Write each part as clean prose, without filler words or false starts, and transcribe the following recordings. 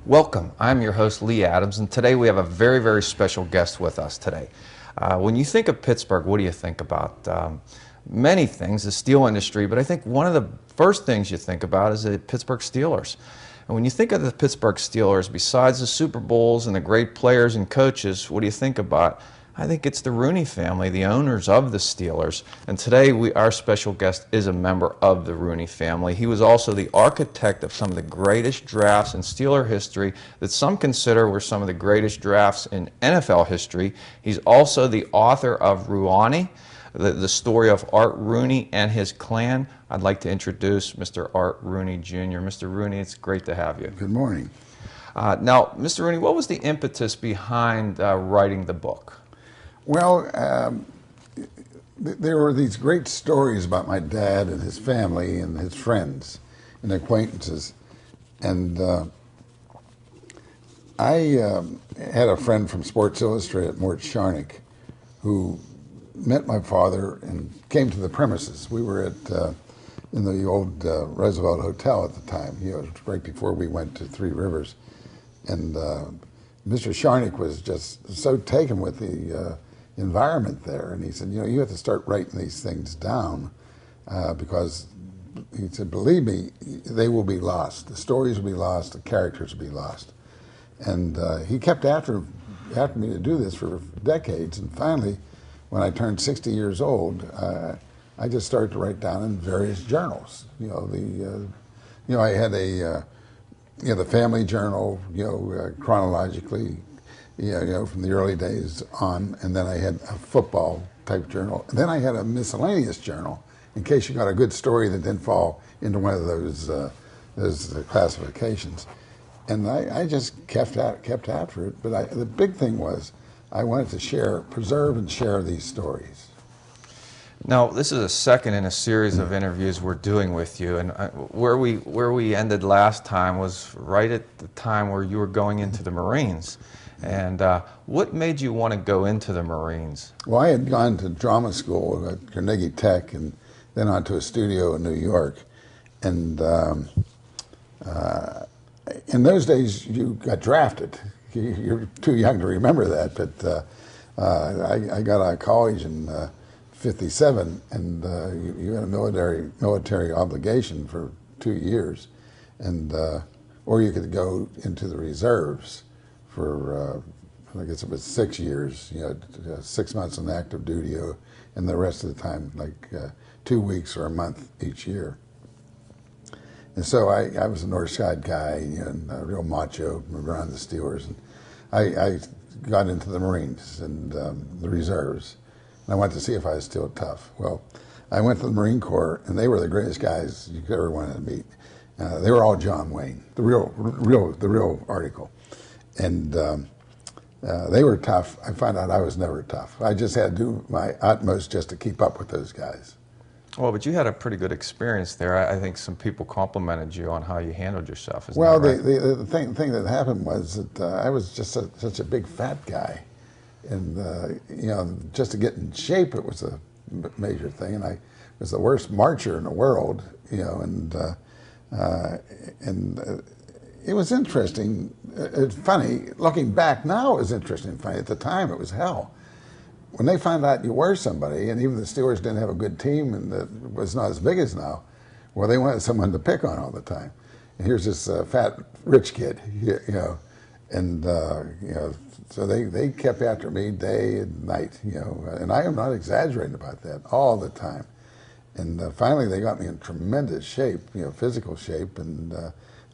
Welcome. I'm your host, Lee Adams, and today we have a very, very special guest with us today. When you think of Pittsburgh, what do you think about? Many things, the steel industry, but I think one of the first things you think about is the Pittsburgh Steelers. And when you think of the Pittsburgh Steelers, besides the Super Bowls and the great players and coaches, what do you think about? I think it's the Rooney family, the owners of the Steelers. And today, our special guest is a member of the Rooney family. He was also the architect of some of the greatest drafts in Steeler history that some consider were some of the greatest drafts in NFL history. He's also the author of Ruani, the story of Art Rooney and his clan. I'd like to introduce Mr. Art Rooney Jr. Mr. Rooney, it's great to have you. Good morning. Now, Mr. Rooney, what was the impetus behind writing the book? Well, there were these great stories about my dad and his family and his friends and acquaintances. And I had a friend from Sports Illustrated, Mort Sharnick, who met my father and came to the premises. We were in the old Roosevelt Hotel at the time. It was right before we went to Three Rivers. And Mr. Sharnick was just so taken with the environment there, and he said, you have to start writing these things down because, he said, believe me, they will be lost. The stories will be lost, the characters will be lost. And he kept after me to do this for decades, and finally, when I turned 60 years old, I just started to write down in various journals. I had the family journal, chronologically, from the early days on, and then I had a football type journal. And then I had a miscellaneous journal in case you got a good story that didn't fall into one of those classifications. And I just kept after it. But the big thing was I wanted to preserve and share these stories. Now, this is a second in a series of interviews we're doing with you, and where we ended last time was right at the time where you were going into the Marines. And what made you want to go into the Marines? Well, I had gone to drama school at Carnegie Tech and then on to a studio in New York. And in those days, you got drafted. You're too young to remember that, but I got out of college in '57, and you had a military obligation for 2 years, and or you could go into the reserves for I guess it was 6 years. 6 months on active duty, and the rest of the time like 2 weeks or a month each year. And so I was a North Side guy, and real macho, around the Steelers, and I got into the Marines and the reserves. And I wanted to see if I was still tough. Well, I went to the Marine Corps, and they were the greatest guys you could ever want to meet. They were all John Wayne, the real article, and they were tough. I found out I was never tough. I just had to do my utmost just to keep up with those guys. Well, but you had a pretty good experience there. I think some people complimented you on how you handled yourself. Isn't Well, that right? the thing that happened was that I was just such a big fat guy. And, just to get in shape, it was a major thing. And I was the worst marcher in the world, and it was interesting. It's funny. Looking back now, it was interesting and funny. At the time, it was hell. When they found out you were somebody, and even the Steelers didn't have a good team and it was not as big as now, well, they wanted someone to pick on all the time. And here's this fat, rich kid, and so they kept after me day and night, and I am not exaggerating about that, all the time. And finally they got me in tremendous shape, physical shape, and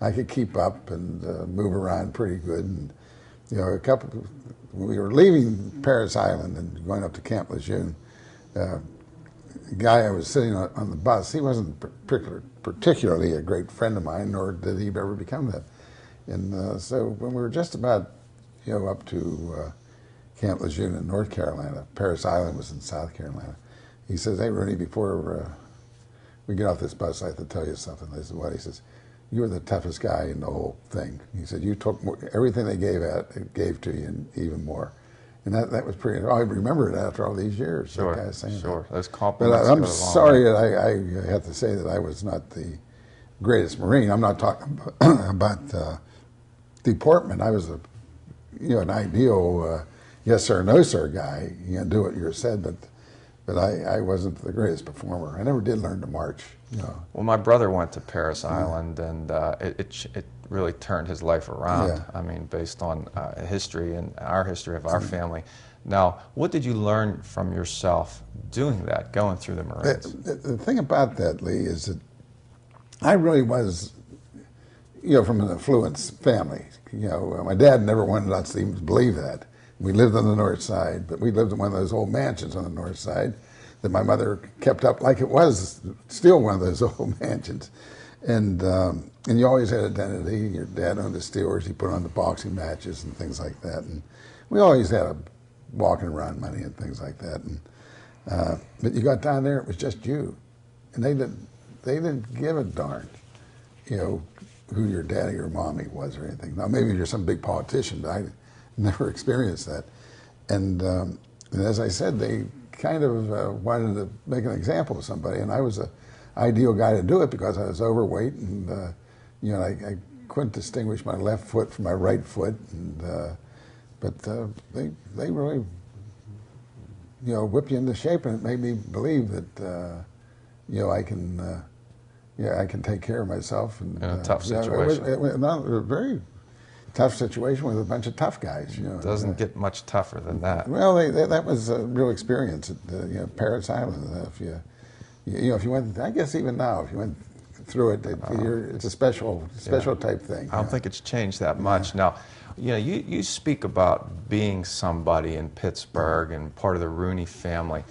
I could keep up and move around pretty good. And when we were leaving Paris Island and going up to Camp Lejeune, the guy I was sitting on the bus, he wasn't particularly a great friend of mine, nor did he ever become that. And so when we were just about up to Camp Lejeune in North Carolina, Paris Island was in South Carolina, he says, "Hey, Rooney, before we get off this bus, I have to tell you something." I said, "What?" He says, "You were the toughest guy in the whole thing." He said, "You took everything they gave to you and even more." And that was pretty, I remember it after all these years. Sure, that guy saying sure. that. Those compliments But I'm go a long sorry way. that I have to say that I was not the greatest Marine. I'm not talking about deportment, I was an ideal yes sir, no sir guy. Do what you're said, but I wasn't the greatest performer. I never did learn to march. Well, my brother went to Paris Island, and it really turned his life around. Yeah. I mean, based on history and our history of our family. Now, what did you learn from yourself doing that, going through the Marines? The thing about that, Lee, is that I really was, from an affluent family. My dad never wanted us to even believe that. We lived on the north side, but we lived in one of those old mansions on the north side that my mother kept up like it was still one of those old mansions. And you always had identity. Your dad owned the Steelers. He put on the boxing matches and things like that. And we always had a walking around money and things like that. And but you got down there, it was just you, and they didn't give a darn, who your daddy or mommy was or anything. Now maybe you're some big politician, but I never experienced that. And as I said, they kind of wanted to make an example of somebody, and I was the ideal guy to do it because I was overweight, and I couldn't distinguish my left foot from my right foot, and but they really whipped you into shape, and it made me believe that I can take care of myself. And, in a tough situation. It was a very tough situation with a bunch of tough guys. It doesn't get much tougher than that. Well, that was a real experience at Paris Island. If you went, I guess even now, if you went through it, it's a special type thing. I don't think it's changed that much. Now, you speak about being somebody in Pittsburgh and part of the Rooney family.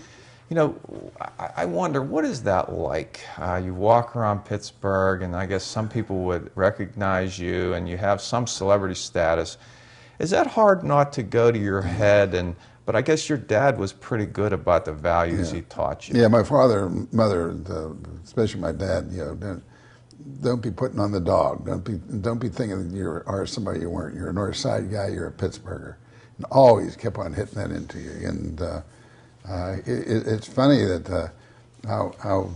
I wonder, what is that like? You walk around Pittsburgh, and I guess some people would recognize you, and you have some celebrity status. Is that hard not to go to your head? But I guess your dad was pretty good about the values he taught you. Yeah, my father and mother, especially my dad, don't be putting on the dog. Don't be thinking that you are somebody you weren't. You're a North Side guy. You're a Pittsburgher, and always kept on hitting that into you. And it's funny that how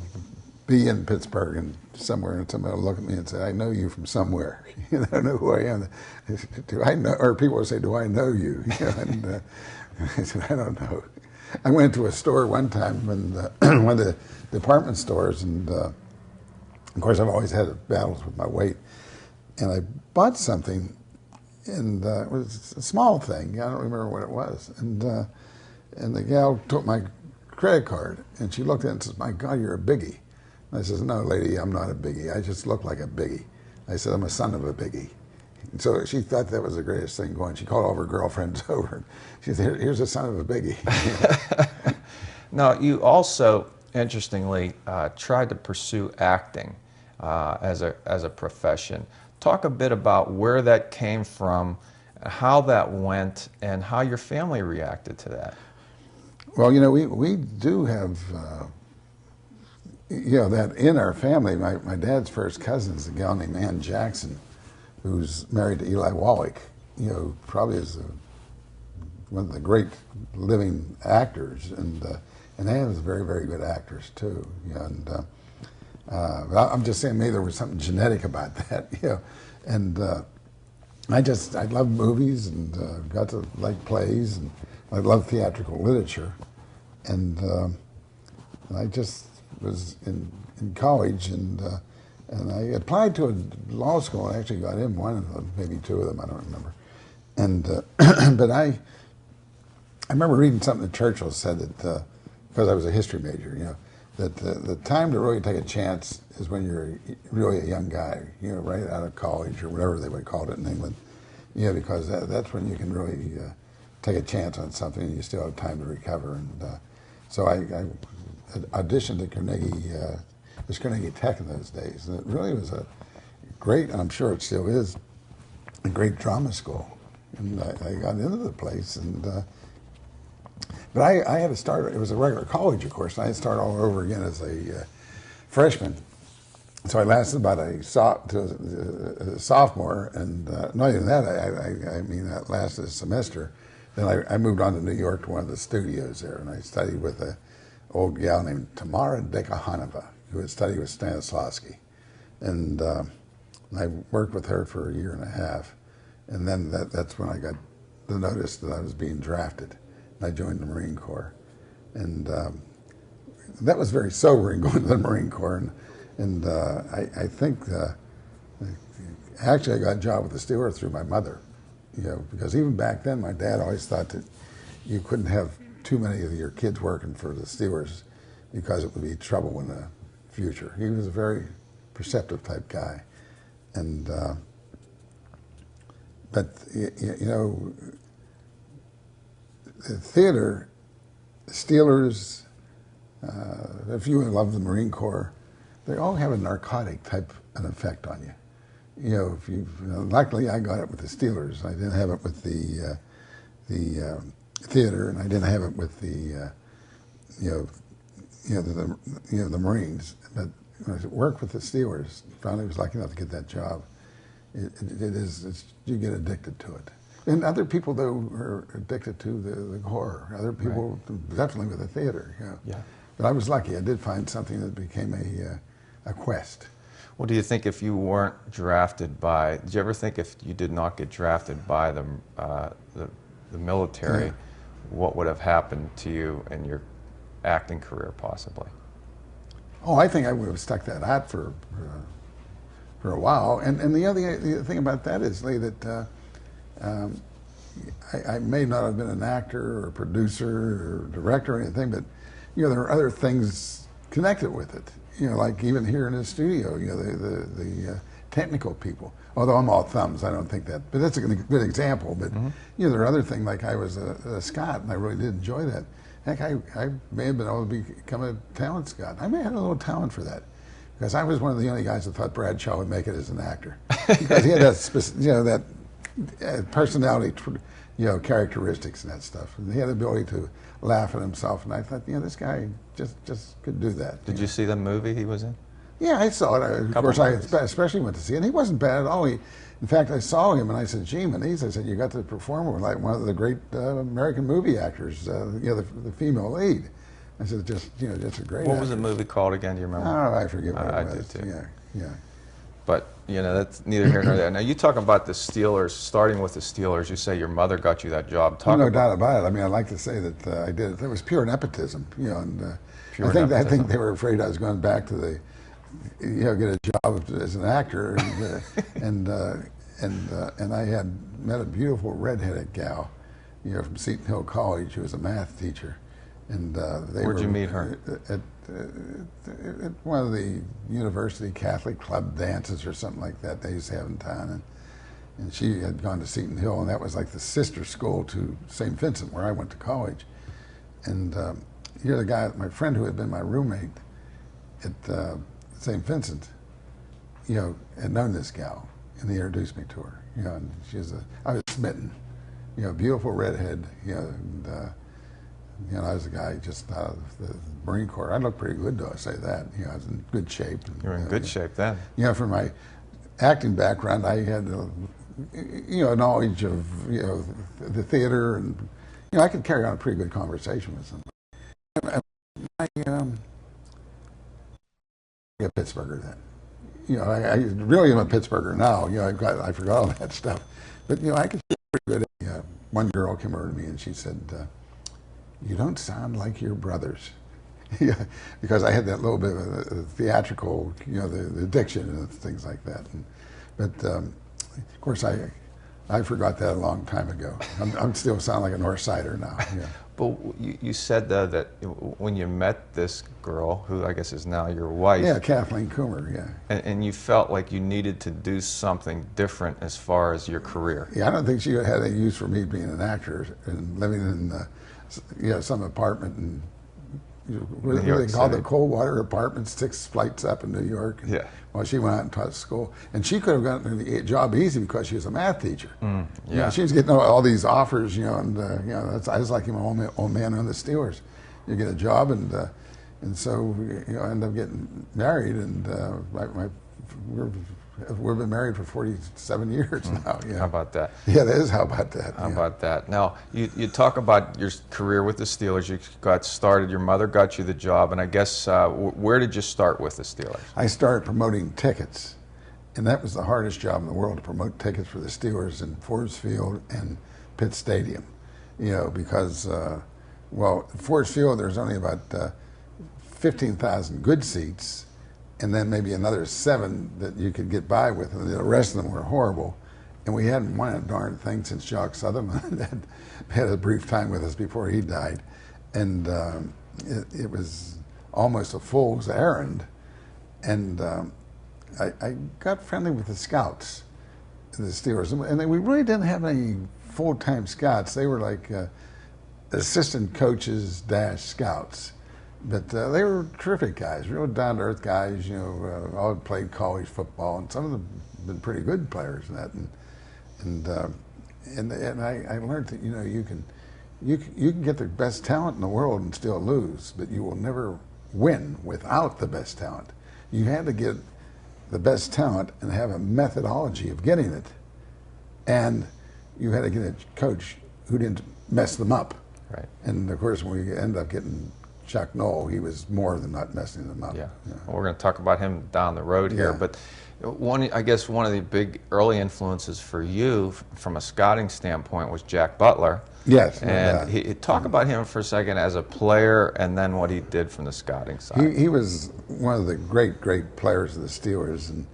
be in Pittsburgh and somewhere, and somebody will look at me and say, "I know you from somewhere." I don't know who I am. Do I know? Or people will say, "Do I know you?" And I said, "I don't know." I went to a store one time, and one of the department stores, and of course I've always had battles with my weight, and I bought something, and it was a small thing. I don't remember what it was, and the gal took my credit card, and she looked at it and says, "My God, you're a biggie." And I says, "No, lady, I'm not a biggie. I just look like a biggie." I said, "I'm a son of a biggie." And so she thought that was the greatest thing going. She called all of her girlfriends over. She said, "Here's a son of a biggie." Now, you also, interestingly, tried to pursue acting as a profession. Talk a bit about where that came from, how that went, and how your family reacted to that. Well, we do have, that in our family. My dad's first cousin is a gal named Ann Jackson, who's married to Eli Wallach. Probably is one of the great living actors, and Ann is a very, very good actress too. But I'm just saying, maybe there was something genetic about that. And I love movies, and got to like plays, and I love theatrical literature, and I just was in college, and I applied to a law school and actually got in one of them, maybe two of them, I don't remember. And but I remember reading something that Churchill said that because I was a history major, that the time to really take a chance is when you're really a young guy, right out of college or whatever they would call it in England, because that's when you can really take a chance on something and you still have time to recover. And so I auditioned at Carnegie. It was Carnegie Tech in those days, and it really was a great, and I'm sure it still is, a great drama school. And I got into the place, and but I had to start. It was a regular college, of course, and I had to start all over again as a freshman. So I lasted about a sophomore, and not even that. I mean, that lasted a semester. Then I moved on to New York to one of the studios there, and I studied with an old gal named Tamara Dekahanova, who had studied with Stanislavski. And I worked with her for a year and a half. And then that's when I got the notice that I was being drafted. And I joined the Marine Corps. And that was very sobering, going to the Marine Corps. And I think actually I got a job with the Steelers through my mother. You know, because even back then, my dad always thought that you couldn't have too many of your kids working for the Steelers because it would be trouble in the future. He was a very perceptive type guy. And but you know, the theater, the Steelers, if you love the Marine Corps, they all have a narcotic type an effect on you. You know, if you luckily I got it with the Steelers. I didn't have it with the theater, and I didn't have it with the the Marines. But when I worked with the Steelers, finally was lucky enough to get that job. You get addicted to it. And other people, though, are addicted to the horror. Other people, definitely with the theater. You know. Yeah. But I was lucky. I did find something that became a quest. Well, do you think if you weren't drafted by, did you ever think if you did not get drafted by the military, what would have happened to you in your acting career, possibly? Oh, I think I would have stuck that out for a while. And the other thing about that is, Lee, that I may not have been an actor or producer or director or anything, but you know, there are other things connected with it. You know, like even here in the studio, you know, the technical people. Although I'm all thumbs, I don't think that. But that's a good example. But you know, there are other things, like I was a Scot, and I really did enjoy that. Heck, I may have been able to become a talent Scot. I may have had a little talent for that, because I was one of the only guys that thought Bradshaw would make it as an actor, because he had that personality, characteristics and that stuff. And he had the ability to laugh at himself, and I thought, this guy just could do that. Did you see the movie he was in? Yeah, I saw it. Of course, I especially went to see it. And he wasn't bad at all. In fact, I saw him and I said, "Gee, Manise," I said, "you got to perform with like one of the great American movie actors, the female lead." I said, just a great. What was the movie called again? Do you remember? Oh, I forget what it was. I do too. Yeah. But that's neither here nor there. Now, you talking about the Steelers, starting with the Steelers. You say your mother got you that job. No doubt about it. I mean, I'd like to say that I did it. It was pure nepotism, and I think they were afraid I was going back to the, get a job as an actor, and I had met a beautiful redheaded gal, from Seton Hill College, who was a math teacher, and where'd you meet her? At one of the university Catholic club dances or something like that they used to have in town, and she had gone to Seton Hill, and that was like the sister school to St. Vincent, where I went to college. And here the guy, my friend who had been my roommate at St. Vincent, had known this gal, and he introduced me to her. And I was smitten, beautiful redhead, and I was a guy just out of the Marine Corps. I looked pretty good, though, I say that. I was in good shape. You were in good shape then. For my acting background, I had, knowledge of, the theater, and, I could carry on a pretty good conversation with somebody. A Pittsburgher then. I really am a Pittsburgher now. I forgot all that stuff. But, I could feel pretty good. One girl came over to me and she said, "You don't sound like your brothers." Because I had that little bit of a theatrical, the diction and things like that. But of course, I forgot that a long time ago. I'm still sound like a North Sider now. Yeah. But you said that when you met this girl, who I guess is now your wife. Yeah, Kathleen Coomer, yeah. And you felt like you needed to do something different as far as your career. Yeah, I don't think she had any use for me being an actor and living in some apartment in what they call the Coldwater Apartments, 6 flights up in New York. Yeah. Well, she went out and taught school, and she could have gotten the job easy because she was a math teacher. Yeah. She was getting all these offers, and I was like my old man on the Steelers. You get a job, and so I end up getting married, and we've been married for 47 years now. Yeah. How about that? Yeah, that is how about that. How about that? Now, you talk about your career with the Steelers. You got started, your mother got you the job, and I guess, where did you start with the Steelers? I started promoting tickets And that was the hardest job in the world, to promote tickets for the Steelers in Ford Field and Pitt Stadium. Because, Ford Field, there's only about 15,000 good seats, and then maybe another 7 that you could get by with, and the rest of them were horrible. And we hadn't won a darn thing since Jock Sutherland had a brief time with us before he died. And it was almost a fool's errand. And I got friendly with the scouts, the Steelers, and we really didn't have any full-time scouts. They were like assistant coaches / scouts, but they were terrific guys, real down-to-earth guys. All had played college football, and some of them have been pretty good players in that. And I learned that you can get the best talent in the world and still lose, but you will never win without the best talent. You had to get the best talent and have a methodology of getting it, and you had to get a coach who didn't mess them up. Right. And of course, when we ended up getting Chuck Noll, he was more than not messing them up. Yeah. Well, we're going to talk about him down the road here, Yeah. but I guess one of the big early influences for you from a scouting standpoint was Jack Butler. Yes. And talk about him for a second as a player, and then what he did from the scouting side. He was one of the great players of the Steelers, and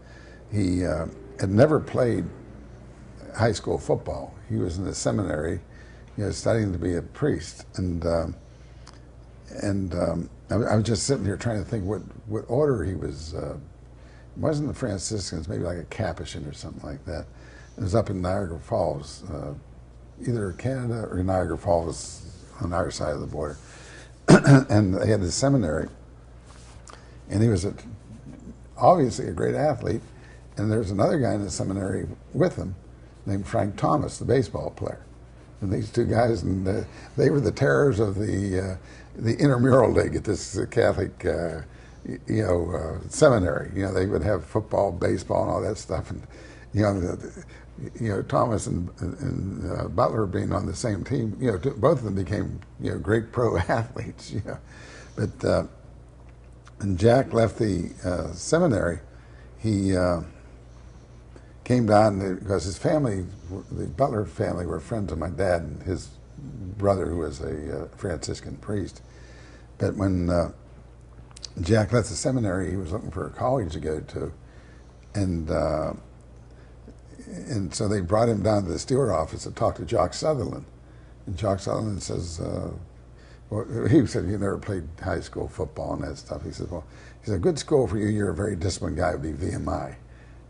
he had never played high school football. He was in the seminary, studying to be a priest, and I was just sitting here trying to think what order he was. It wasn't the Franciscans, maybe like a Capuchin or something like that. It was up in Niagara Falls, either Canada or Niagara Falls on our side of the border. And they had this seminary, and he was obviously a great athlete, and there's another guy in the seminary with him named Frank Thomas, the baseball player. And these two guys, and they were the terrors of the intramural league at this Catholic seminary. They would have football, baseball, and all that stuff, and Thomas and Butler being on the same team, both of them became great pro athletes. But when Jack left the seminary, he came down because his family, the Butler family, were friends of my dad and his brother, who was a Franciscan priest. But when Jack left the seminary, he was looking for a college to go to, and so they brought him down to the Steeler office to talk to Jock Sutherland. And Jock Sutherland says, he said, "You never played high school football and that stuff." He said, "Well, he said, good school for you. You're a very disciplined guy. Would be VMI."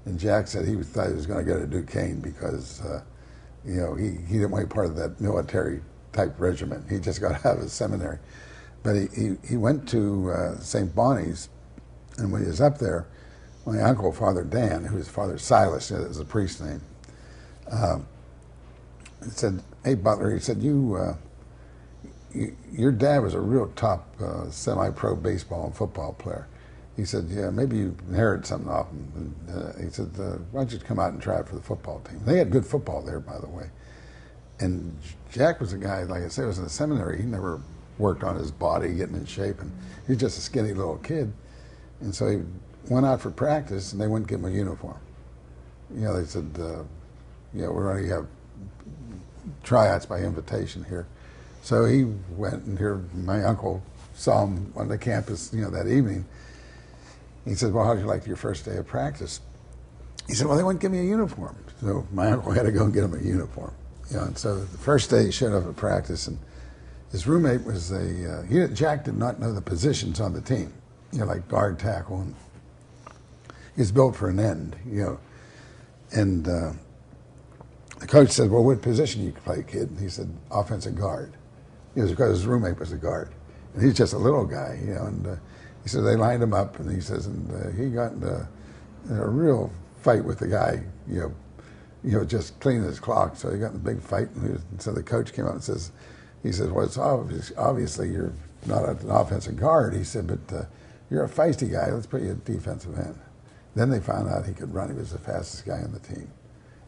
And Jack said he thought he was going to go to Duquesne because, he didn't want to be part of that military type regiment. He just got out of the seminary. But he went to St. Bonnie's, and when he was up there, my uncle, Father Dan, who was Father Silas, that was a priest's name, said, "Hey, Butler," he said, your dad was a real top semi-pro baseball and football player. He said, "Yeah, maybe you inherited something off him." And, he said, "Why don't you come out and try for the football team?" They had good football there, by the way. And Jack was a guy, like I said, was in the seminary. He never worked on his body, getting in shape, and he was just a skinny little kid. And so he went out for practice, and they wouldn't give him a uniform. They said, we're going to have tryouts by invitation here. So he went, and here my uncle saw him on the campus, that evening. He said, "Well, how'd you like your first day of practice?" He said, "Well, they wouldn't give me a uniform." So my uncle had to go and get him a uniform. And so the first day he showed up at practice, and his roommate was Jack did not know the positions on the team, like guard, tackle, and he was built for an end, And the coach said, "Well, what position you play, kid?" And he said, "Offensive guard." It was because his roommate was a guard, and he's just a little guy, And he said they lined him up, and he says, and he got in a real fight with the guy, just cleaning his clock. So he got in a big fight, and so the coach came up and says, "Well, it's obviously you're not an offensive guard." He said, "But you're a feisty guy. Let's put you at defensive end." Then they found out he could run. He was the fastest guy on the team.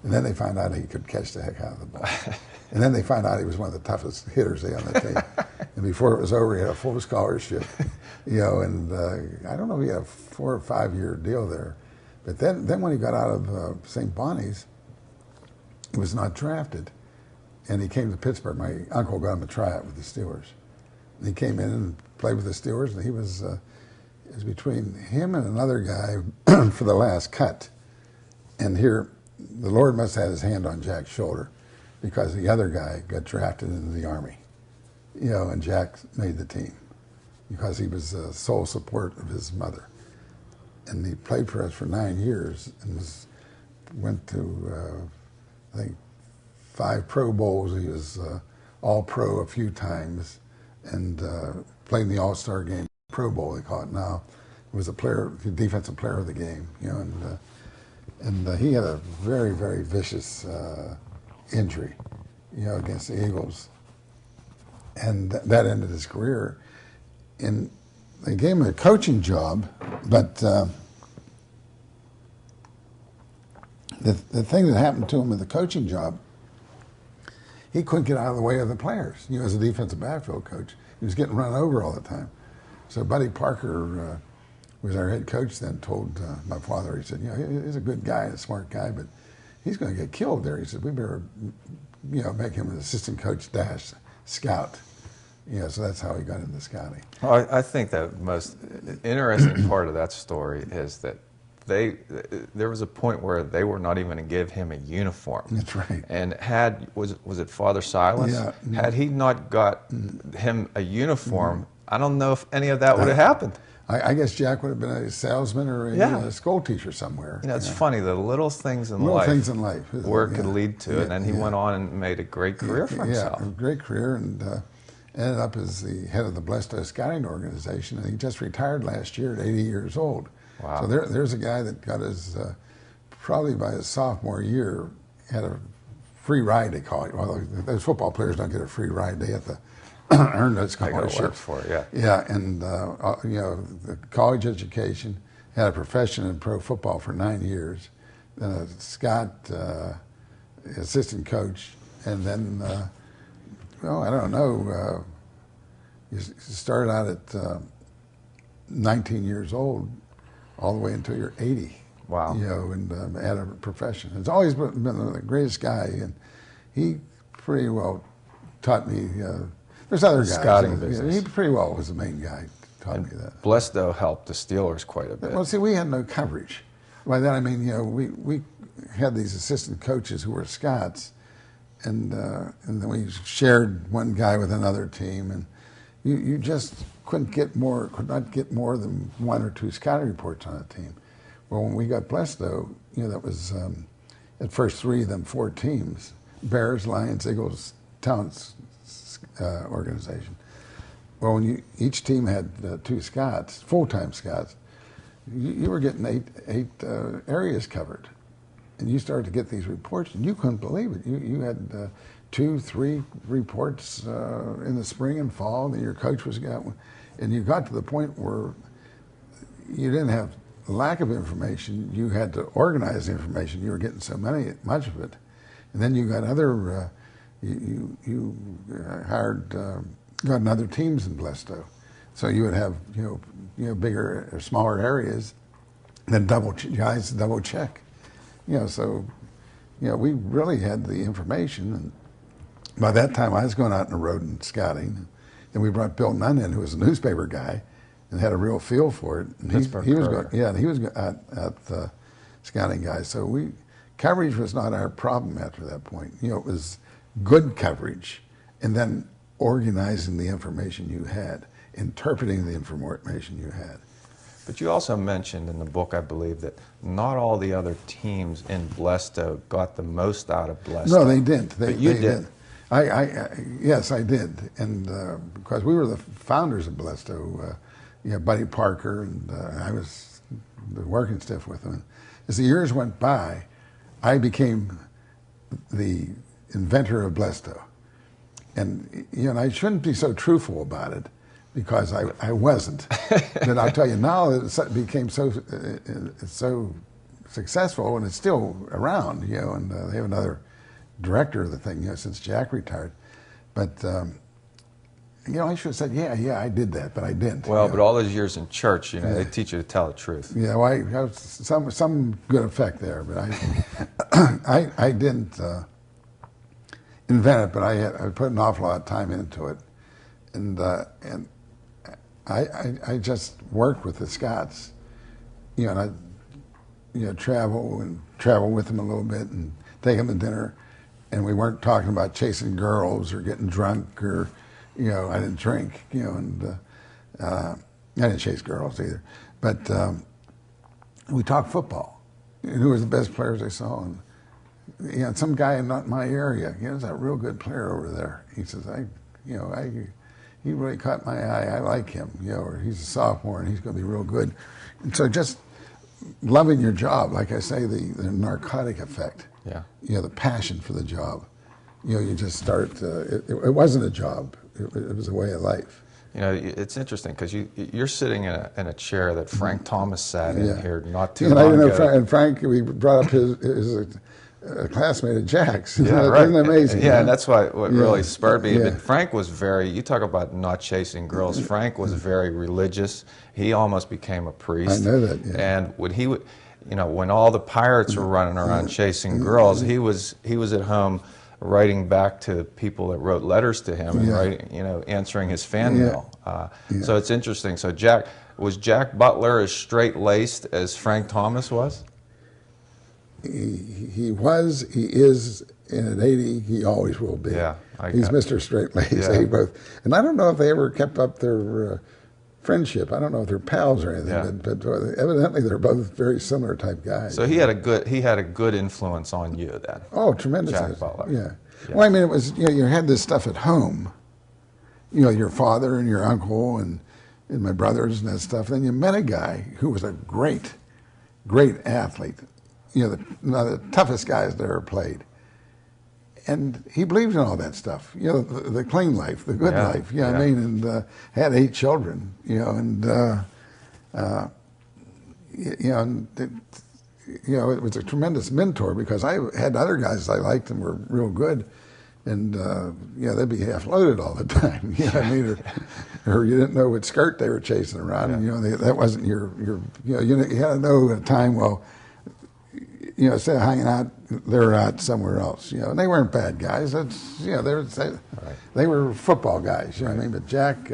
And then they found out he could catch the heck out of the ball. And then they found out he was one of the toughest hitters on the team. And before it was over, he had a full scholarship, and I don't know if he had a 4 or 5 year deal there. But then when he got out of St. Bonnie's, he was not drafted. And he came to Pittsburgh. My uncle got him a tryout with the Steelers. And he came in and played with the Steelers, and he was, it was between him and another guy for the last cut. And here, the Lord must have had his hand on Jack's shoulder, because the other guy got drafted into the Army. And Jack made the team because he was the sole support of his mother. And he played for us for 9 years and went to, I think, 5 Pro Bowls. He was All-Pro a few times, and played in the All-Star game, Pro Bowl they call it now. He was defensive player of the game, and he had a very, very vicious injury, against the Eagles, and that ended his career. And they gave him a coaching job, but the thing that happened to him with the coaching job, he couldn't get out of the way of the players. As a defensive backfield coach, he was getting run over all the time. So Buddy Parker was our head coach then, told my father, he said, he's a good guy, a smart guy, but he's going to get killed there. He said, we better, make him an assistant coach -- scout. So that's how he got into scouting. Well, I think the most interesting part of that story is that there was a point where they were not even going to give him a uniform. That's right. And was it Father Silas? Yeah. Had he not got him a uniform, I don't know if any of that would have happened. I guess Jack would have been a salesman or a school teacher somewhere. It's funny, the little things in life where it could lead to, and then he went on and made a great career for himself. Yeah, a great career, and ended up as the head of the Blesto Scouting Organization, and he just retired last year at 80 years old. Wow. So there's a guy that got his, probably by his sophomore year, had a free ride, they call it. Well, those football players don't get a free ride. They have to earn those scholarships. They got to work for it, yeah. Yeah, and, the college education, had a profession in pro football for 9 years, then a scout assistant coach, and then, I don't know, you started out at 19 years old, all the way until you're 80. Wow. And had a profession. It's always been the greatest guy, and he pretty well taught me. There's other guys. Scouting business. He pretty well was the main guy. Taught me that. Blesto helped the Steelers quite a bit. Well, see, we had no coverage. By that I mean, we had these assistant coaches who were Scots, and then we shared one guy with another team, and you just could not get more than 1 or 2 scouting reports on a team. Well, when we got Blesto, that was at first 3 of them 4 teams: Bears, Lions, Eagles, Talents organization. Well, when each team had 2 Scots, full-time Scots, you were getting eight areas covered, and you started to get these reports, and you couldn't believe it. You had 2, 3 reports in the spring and fall that your coach was getting, and you got to the point where you didn't have lack of information. You had to organize the information. You were getting much of it, and then you got other. You hired got other teams in Blesto, so you would have bigger or smaller areas, then guys double check. So we really had the information, and by that time I was going out on the road and scouting, and we brought Bill Nunn in, who was a newspaper guy and had a real feel for it. And he was at the scouting guy. So coverage was not our problem after that point. It was good coverage, and then organizing the information you had, interpreting the information you had. But you also mentioned in the book, I believe, that not all the other teams in Blesto got the most out of Blesto. No, they didn't. But you did. Yes, I did, and because we were the founders of Blesto, Buddy Parker, and I was working stiff with them. As the years went by, I became the inventor of Blesto, and I shouldn't be so truthful about it, because I wasn't. But I'll tell you now that it became so successful, and it's still around, and they have another director of the thing, since Jack retired. But I should have said, yeah, I did that, but I didn't. Well, but all those years in church, they teach you to tell the truth. Yeah, well, I have some good effect there, but I didn't invent it, but I put an awful lot of time into it, and I just worked with the Scotts, and I travel with them a little bit and take them to dinner, and we weren't talking about chasing girls or getting drunk or, I didn't drink, and I didn't chase girls either, but we talked football, and who was the best players I saw, and some guy in not my area, there's a real good player over there. He says, he really caught my eye. I like him, or he's a sophomore and he's going to be real good. And so just loving your job, like I say, the narcotic effect. Yeah. The passion for the job. You just start. It wasn't a job. It was a way of life. It's interesting because you're sitting in a chair that Frank Thomas sat in here not too and long I didn't ago. know and Frank, we brought up his classmate of Jack's. Yeah, right. Isn't it amazing? Yeah, and that's what really spurred me. Yeah. But Frank was you talk about not chasing girls. Frank was very religious. He almost became a priest. I know that, yeah. And when he would, when all the pirates were running around chasing girls, he was at home writing back to people that wrote letters to him and writing, answering his fan mail. So it's interesting. So was Jack Butler as straight-laced as Frank Thomas was? He is, and at 80, he always will be. Yeah, he's Mr. Straight-laced. Yeah. They both, and I don't know if they ever kept up their friendship. I don't know if they're pals or anything, but evidently they're both very similar type guys. So he had a good influence on you then. Oh, tremendous! Jack Butler. Yeah. Well, I mean, it was you had this stuff at home. Your father and your uncle and my brothers and that stuff. Then you met a guy who was a great athlete. The toughest guys that ever played. And he believed in all that stuff. The clean life, the good life. I mean, and had 8 children. It was a tremendous mentor because I had other guys I liked and were real good, and they'd be half loaded all the time. Or you didn't know what skirt they were chasing around, and that wasn't your. You had to know at a time. Well, instead of hanging out, they were out somewhere else. And they weren't bad guys. They were football guys. You know what I mean? But Jack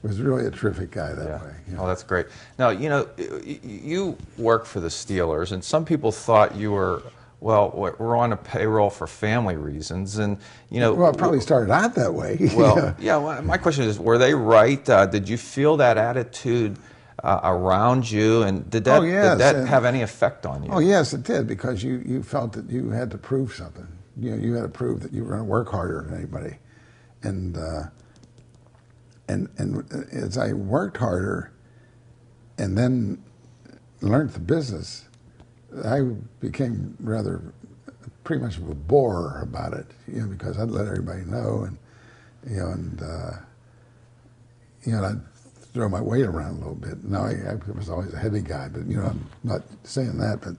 was really a terrific guy that way. Oh, that's great. Now, you work for the Steelers, and some people thought you were, we're on a payroll for family reasons, and Well, it probably started out that way. Well, well, my question is, were they right? Did you feel that attitude around you, and did that have any effect on you? Oh, yes, it did, because you felt that you had to prove something. You had to prove that you were going to work harder than anybody, and as I worked harder, and then learned the business, I became pretty much of a bore about it, because I'd let everybody know, and I'd throw my weight around a little bit. Now I was always a heavy guy, but I'm not saying that, but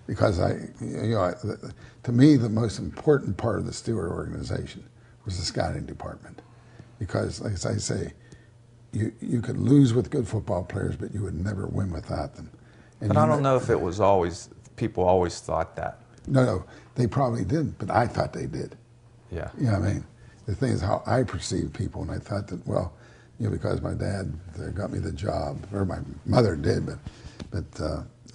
because to me the most important part of the Stewart organization was the scouting department, because like I say, you could lose with good football players, but you would never win without them. But I don't know if it was people always thought that. No, they probably didn't, but I thought they did. Yeah. I mean, the thing is how I perceived people, and I thought that, because my dad got me the job, or my mother did, but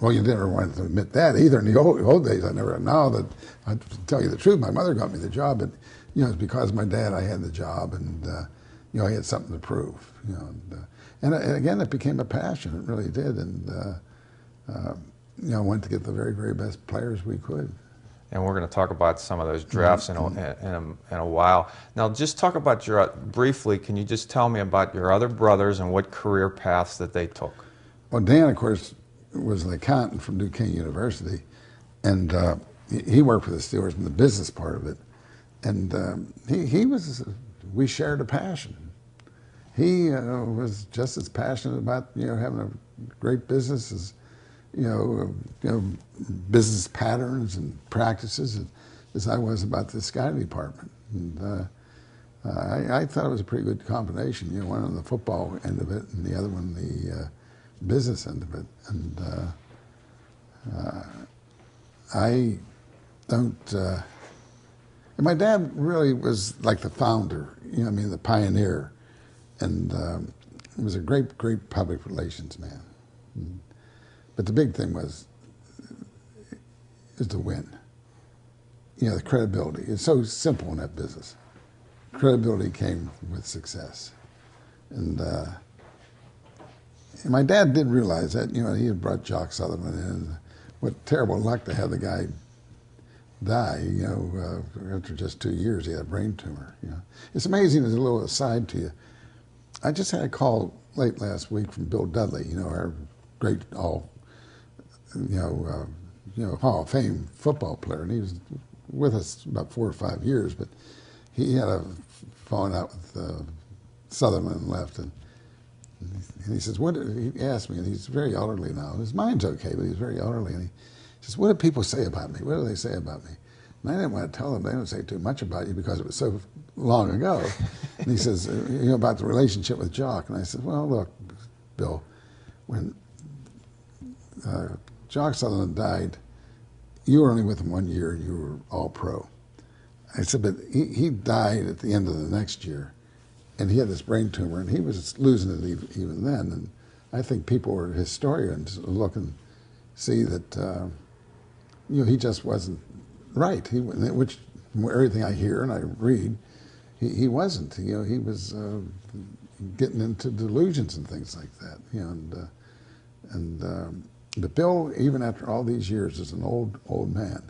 you never wanted to admit that either. In the old days, I never. Now that I tell you the truth, my mother got me the job, but it's because of my dad I had the job, and I had something to prove. And again, it became a passion. It really did, and I wanted to get the very, very best players we could. And we're going to talk about some of those drafts in a while. Now, just talk about briefly, can you just tell me about your other brothers and what career paths that they took? Well, Dan, of course, was an accountant from Duquesne University, and he worked for the Steelers in the business part of it. And we shared a passion. He was just as passionate about, having a great business as, business patterns and practices as I was about the scouting department. And I thought it was a pretty good combination. You know, one on the football end of it, and the other one the business end of it. And I don't. And my dad really was like the founder. You know, I mean, the pioneer, and he was a great public relations man. But the big thing is to win. You know, the credibility. It's so simple in that business. Credibility came with success. And my dad did realize that. You know, he had brought Jock Sutherland in. What terrible luck to have the guy die, you know, after just 2 years. He had a brain tumor, you know. It's amazing, as a little aside to you, I just had a call late last week from Bill Dudley, you know, our great Hall of Fame football player, and he was with us about 4 or 5 years, but he had a falling out with Sutherland and left, and he says, he asked me, and he's very elderly now. His mind's okay, but he's very elderly, and he says, what do people say about me? What do they say about me? And I didn't want to tell them. They don't say too much about you because it was so long ago. And he says, you know, about the relationship with Jock. And I said, well, look, Bill, when Jock Sutherland died, you were only with him 1 year and you were all pro. I said, but he died at the end of the next year, and he had this brain tumor, and he was losing it even then. And I think people were historians look and see that, you know, he just wasn't right. Which, from everything I hear and I read, he wasn't. You know, he was getting into delusions and things like that. You know, but Bill, even after all these years, as an old man,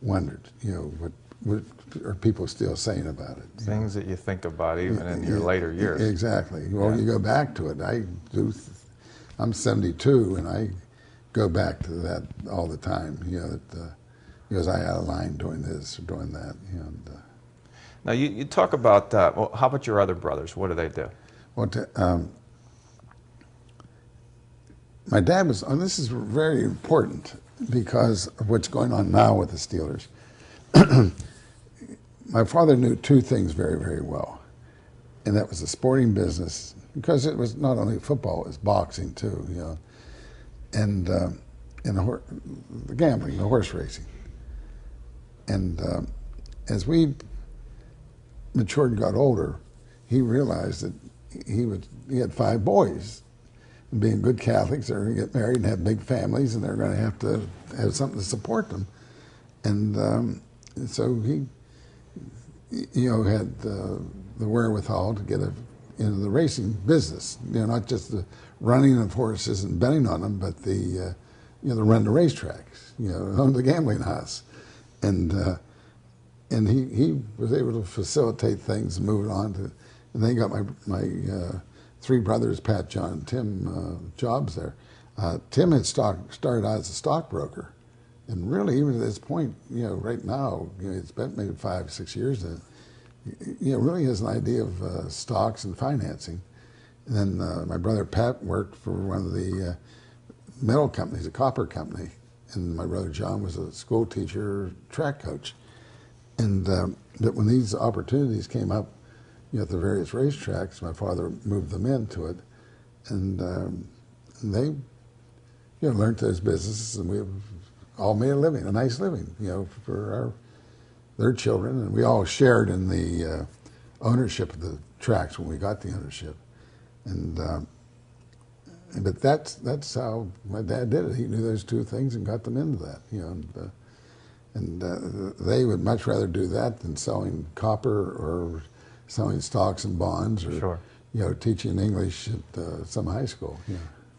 wondered, you know, what are people still saying about it? Things that you think about even in your later years. Exactly. Well, you go back to it. I'm 72, and I go back to that all the time. You know, that because I had a line doing this or doing that. You know. Now you talk about well, how about your other brothers? What do they do? Well, my dad was, and this is very important because of what's going on now with the Steelers. My father knew two things very, very well, and that was the sporting business, because it was not only football, it was boxing too, you know, and the gambling, the horse racing. And as we matured and got older, he realized that he had 5 boys. And being good Catholics, they're going to get married and have big families, and they're going to have something to support them. And so he, you know, had the wherewithal to get into the racing business. You know, not just the running of horses and betting on them, but the run the racetracks. You know, own the gambling house, and he was able to facilitate things and move it on to. And then he got my 3 brothers, Pat, John, and Tim, jobs there. Tim had started out as a stockbroker, and really, even at this point, you know, right now, you know, it's been maybe 5, 6 years that, you know, really has an idea of stocks and financing. And then my brother Pat worked for one of the metal companies, a copper company, and my brother John was a school teacher, track coach. And but when these opportunities came up, you know, at the various racetracks, my father moved them into it, and they, you know, learned those businesses, and we all made a living, a nice living, you know, for their children, and we all shared in the ownership of the tracks when we got the ownership, and but that's how my dad did it. He knew those 2 things and got them into that, you know, and they would much rather do that than selling copper or selling stocks and bonds, or Sure. you know, teaching English at some high school. Yeah.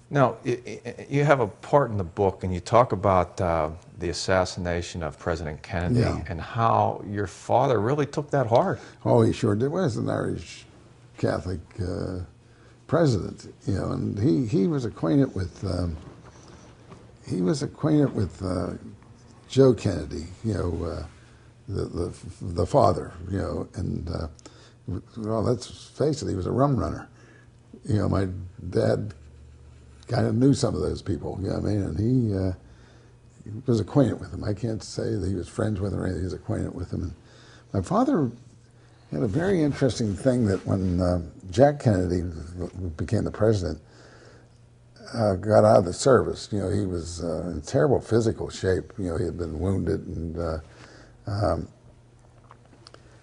Now, you have a part in the book, and you talk about the assassination of President Kennedy, Yeah. and how your father really took that hard. Oh, he sure did. Was an Irish Catholic president, you know, and he was acquainted with Joe Kennedy, you know, the father, you know, and well, let's face it, he was a rum runner. You know, my dad kind of knew some of those people, you know what I mean, and he was acquainted with them. I can't say that he was friends with them or anything, he was acquainted with them. And my father had a very interesting thing that when Jack Kennedy became the president, got out of the service. You know, he was in terrible physical shape. You know, he had been wounded, and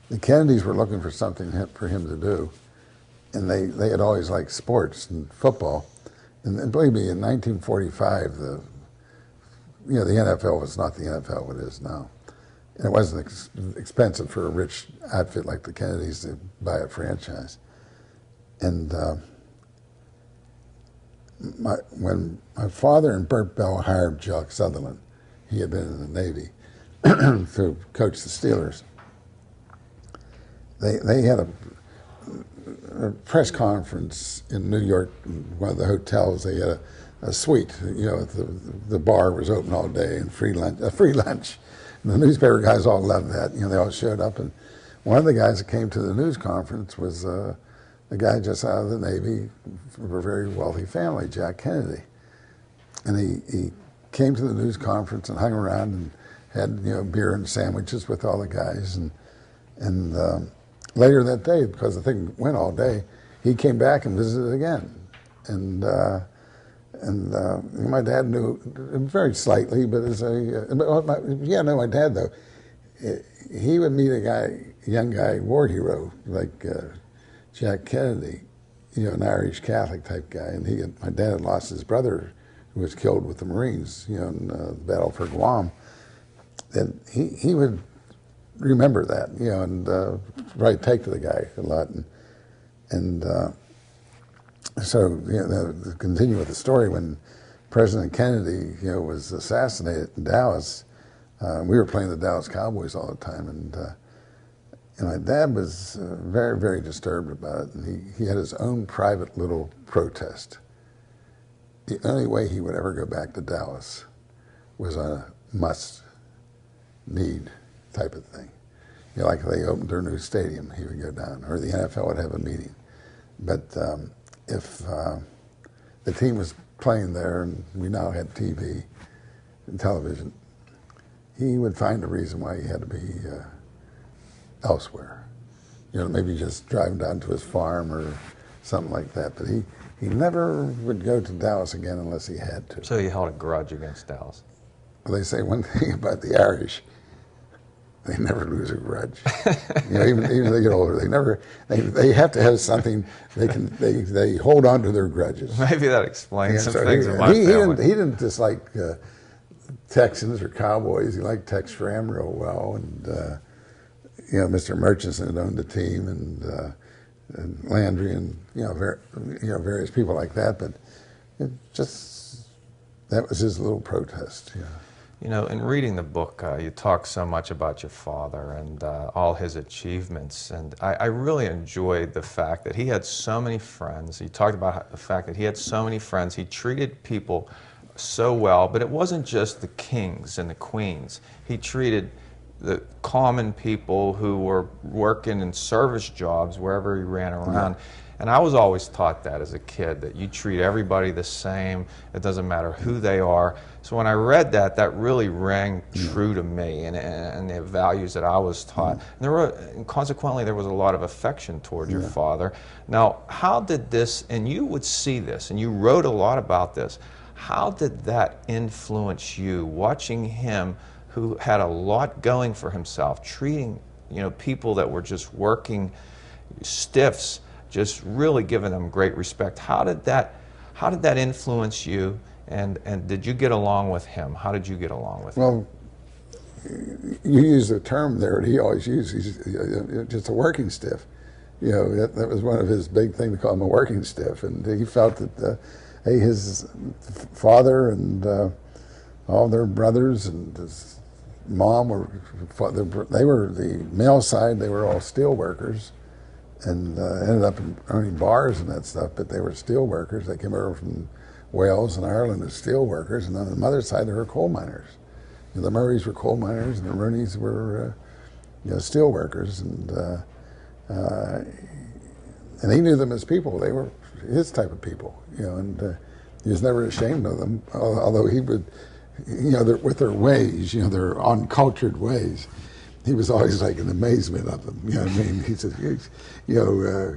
the Kennedys were looking for something for him to do, and they had always liked sports and football. And believe me, in 1945, the NFL was not the NFL it is now. And it wasn't expensive for a rich outfit like the Kennedys to buy a franchise. And when my father and Bert Bell hired Jock Sutherland, he had been in the Navy, to coach the Steelers, they had a press conference in New York, in one of the hotels. They had a suite. You know, the bar was open all day and free lunch. And the newspaper guys all loved that. You know, they all showed up, and one of the guys that came to the news conference was a guy just out of the Navy from a very wealthy family, Jack Kennedy. And he came to the news conference and hung around and had, you know, beer and sandwiches with all the guys. And later that day, because the thing went all day, he came back and visited again. And my dad knew very slightly, but my dad though, he would meet a young guy, war hero like Jack Kennedy, you know, an Irish Catholic type guy, and my dad had lost his brother, who was killed with the Marines, you know, in the battle for Guam. And he would remember that, you know, and probably take to the guy a lot, and so, you know, to continue with the story, when President Kennedy, you know, was assassinated in Dallas, we were playing the Dallas Cowboys all the time, and my dad was very, very disturbed about it, and he had his own private little protest. The only way he would ever go back to Dallas was on a must-need type of thing. You know, like they opened their new stadium, he would go down, or the NFL would have a meeting. But if the team was playing there, and we now had TV and television, he would find a reason why he had to be elsewhere. You know, maybe just driving down to his farm or something like that. But he never would go to Dallas again unless he had to. So he held a grudge against Dallas. Well, they say one thing about the Irish: they never lose a grudge. You know, even as they get older, they have to have something they hold on to their grudges. Maybe that explains some so things in my family. He didn't dislike Texans or Cowboys. He liked Tex Schramm real well, and you know, Mr. Murchison had owned the team, and Landry, and various people like that. But it just, that was his little protest. Yeah. You know, in reading the book, you talk so much about your father and all his achievements, and I really enjoyed the fact that he had so many friends. You talked about the fact that he had so many friends. He treated people so well, but it wasn't just the kings and the queens. He treated the common people who were working in service jobs wherever he ran around. Yeah. And I was always taught that as a kid, that you treat everybody the same. It doesn't matter who they are. So when I read that, that really rang true to me, and the values that I was taught. And consequently, there was a lot of affection toward your father. Now, how did this, and you would see this, and you wrote a lot about this, how did that influence you, watching him, who had a lot going for himself, treating, you know, people that were just working stiffs, just really giving them great respect? How did that influence you, and did you get along with him? How did you get along with him? Well, you use the term there that he always used. He's just a working stiff. You know, that was one of his big things, to call him a working stiff. And he felt that his father and all their brothers and his mom they were the male side. They were all steel workers, and ended up owning bars and that stuff. But they were steel workers. They came over from Wales and Ireland as steel workers, and on the mother's side they were coal miners. You know, the Murrays were coal miners, and the Rooneys were steel workers, and he knew them as people. They were his type of people, you know, and he was never ashamed of them. Although he would, you know, with their ways, you know, their uncultured ways, he was always like in amazement of them. You know what I mean? He said, you know,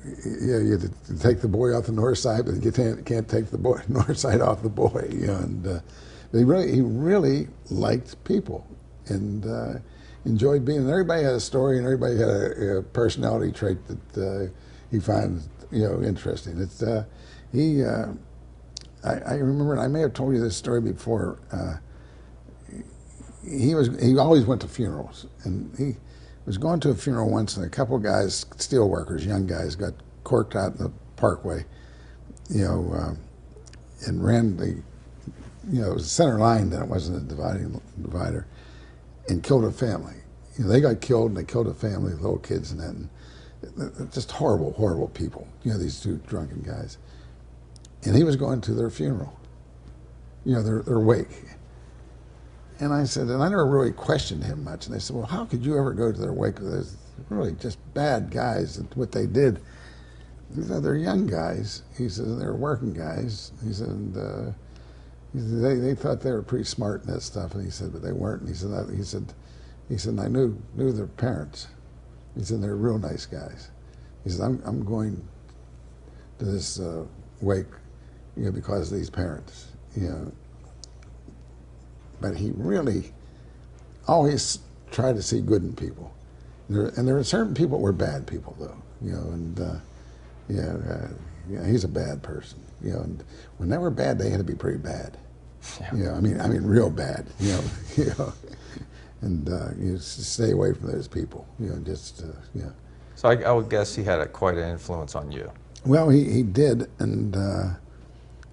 you take the boy off the north side, but you can't take the north side off the boy. You know, and he really liked people and enjoyed being. And everybody had a story, and everybody had a personality trait that he found interesting. It's I remember, and I may have told you this story before. He always went to funerals, and he was going to a funeral once, and a couple of guys, steel workers, young guys, got corked out in the parkway, and ran the, it was a center line then, it wasn't a divider, and killed a family. They got killed, and they killed a family, little kids and that, and just horrible, horrible people, these two drunken guys. And he was going to their funeral, their wake. And I said, and I never really questioned him much. And they said, well, how could you ever go to their wake? There's really just bad guys and what they did. He said, they're young guys. He said, they're working guys. He said, they thought they were pretty smart and that stuff. And he said, but they weren't. And he said, I knew their parents. He said, they're real nice guys. He said, I'm going to this wake, because of these parents, But he really always tried to see good in people. And there were certain people that were bad people, though, he's a bad person, and when they were bad, they had to be pretty bad. Yeah. I mean real bad, and you stay away from those people, So I would guess he had quite an influence on you. Well, he did, and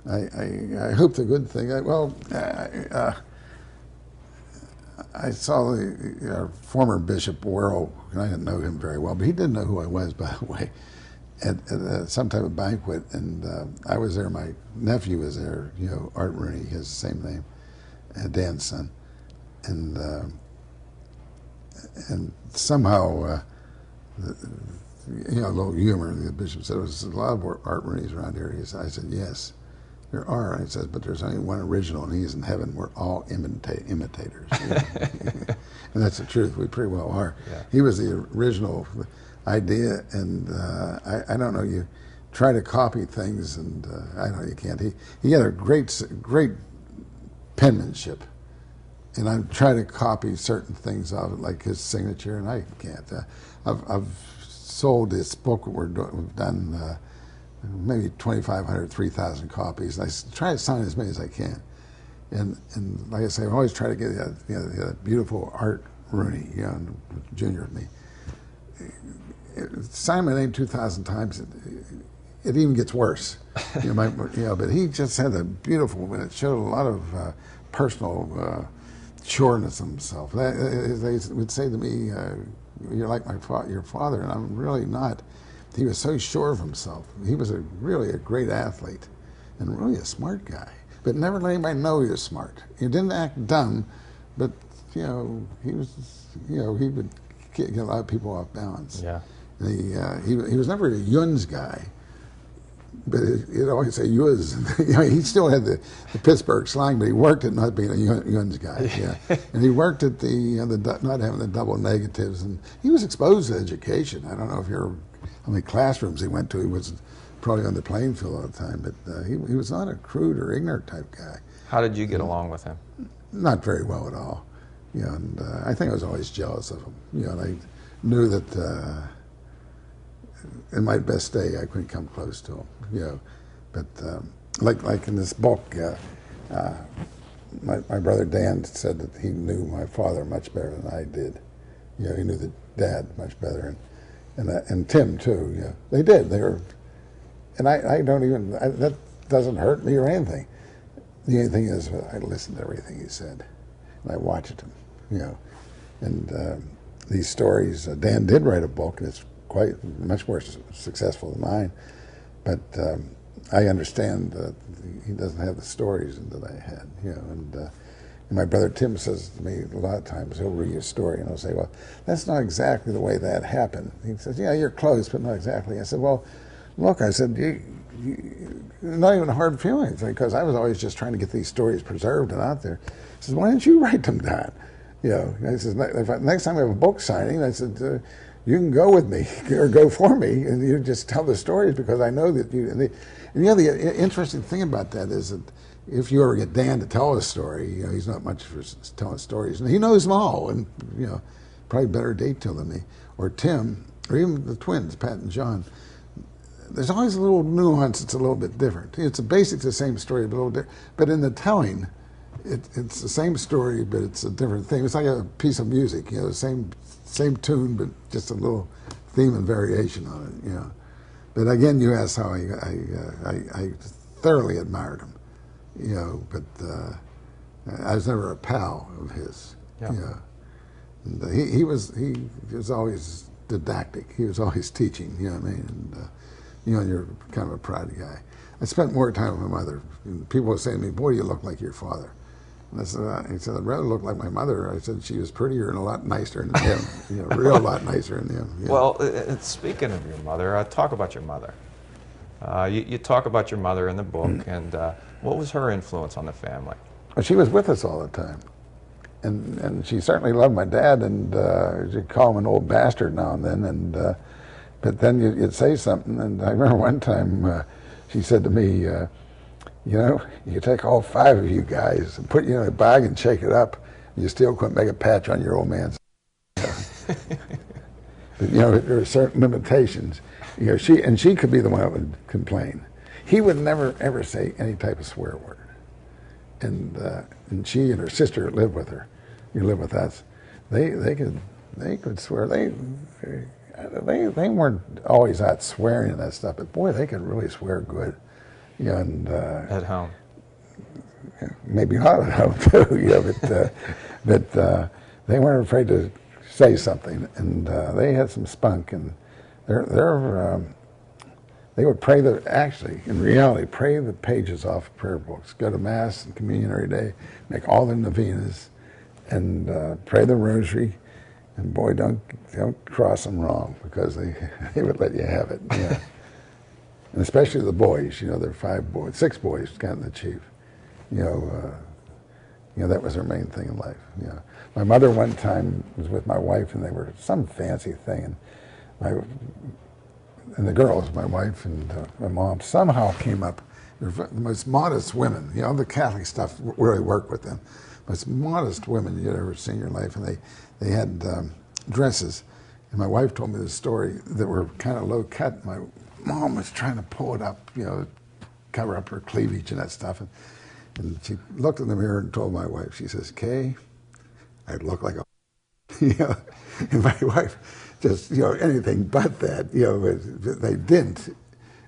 I hope the good thing. I saw our former Bishop Worrell, and I didn't know him very well, but he did know who I was, by the way, at some type of banquet, and I was there. My nephew was there, Art Rooney, he has the same name, Dan's son, and somehow, a little humor. The bishop said, "There's a lot of Art Rooneys around here." I said, "Yes, there are." And he says, "But there's only one original, and he's in heaven. We're all imitators." And that's the truth. We pretty well are. Yeah. He was the original idea, and I don't know. You try to copy things, and I know you can't. He had a great penmanship, and I try to copy certain things of it, like his signature, and I can't. I've sold this book. We've done maybe 2,500, 3,000 copies. I try to sign as many as I can, and like I say, I always try to get the beautiful Art Rooney, junior with me. Sign my name 2,000 times. It even gets worse, but he just had a beautiful, and it showed a lot of personal sureness of himself. They would say to me, "You're like your father," and I'm really not. He was so sure of himself. He was really a great athlete and really a smart guy, but never let anybody know he was smart. He didn't act dumb, but he was, he would get a lot of people off balance. Yeah. And he was never a Yuns guy, but he'd always say Yuz. He still had the Pittsburgh slang, but he worked at not being a Yuns guy. Yeah, and he worked at the not having the double negatives, and he was exposed to education. I don't know if how many classrooms he went to. He was probably on the playing field all the time, but he was not a crude or ignorant type guy. How did you get along with him? Not very well at all. And I think I was always jealous of him. And I knew that in my best day I couldn't come close to him. But like in this book, my brother Dan said that he knew my father much better than I did. He knew the dad much better, and Tim too. They did. They were, and I don't even. That doesn't hurt me or anything. The only thing is, I listened to everything he said, and I watched him. And these stories. Dan did write a book, and it's quite much more successful than mine. But I understand that he doesn't have the stories that I had. And my brother Tim says to me a lot of times, he'll read a story, and I'll say, "Well, that's not exactly the way that happened." He says, "Yeah, you're close, but not exactly." I said, "Well, look," I said, not even hard feelings, because I was always just trying to get these stories preserved and out there. He says, "Why didn't you write them down?" You know, I said, next time we have a book signing, I said, you can go with me or go for me, and you just tell the stories because I know that you. And you know, the interesting thing about that is that if you ever get Dan to tell a story, you know, he's not much for telling stories, and he knows them all, and you know, probably better detail than me, or Tim, or even the twins, Pat and John. There's always a little nuance that's a little bit different. It's basically the same story, but a little different. But in the telling, it's the same story, but it's a different thing. It's like a piece of music, you know, the same tune, but just a little theme and variation on it, you know. But again, you asked how I thoroughly admired him, you know. But I was never a pal of his, yeah. You know. And he was always didactic. He was always teaching, you know what I mean. And you know, you're kind of a proud guy. I spent more time with my mother. People would say to me, "Boy, you look like your father." And I said, he said, "I'd rather look like my mother." I said, "She was prettier and a lot nicer than him, you know, real lot nicer than him." You know. Well, speaking of your mother, talk about your mother. You talk about your mother in the book, and what was her influence on the family? Well, she was with us all the time, and she certainly loved my dad, and she'd call him an old bastard now and then, and but then you'd say something, and I remember one time she said to me, you know, you take all 5 of you guys and put you in a bag and shake it up, you still couldn't make a patch on your old man's. But, you know, there are certain limitations. You know, she could be the one that would complain. He would never ever say any type of swear word. And she and her sister that lived with her, you live with us, they could swear. They weren't always out swearing and that stuff, but boy, they could really swear good. You know, and at home, maybe not at home too. You know, but they weren't afraid to say something, and they had some spunk, and they would pray in reality, pray the pages off of prayer books, go to Mass and Communion every day, make all the novenas, and pray the Rosary. And boy, don't cross them wrong, because they would let you have it. Yeah. And especially the boys, you know, there are 6 boys, counting the chief. You know, that was their main thing in life. You know. My mother one time was with my wife, and they were some fancy thing, and the girls, my wife and my mom, somehow came up. They're the most modest women. You know, the Catholic stuff really worked with them. Most modest women you'd ever seen in your life, and they had dresses. And my wife told me this story that were kind of low cut. My mom was trying to pull it up, you know, cover up her cleavage and that stuff. And she looked in the mirror and told my wife, she says, "Kay, I look like a," you know. And my wife just, you know, anything but that, you know. They didn't,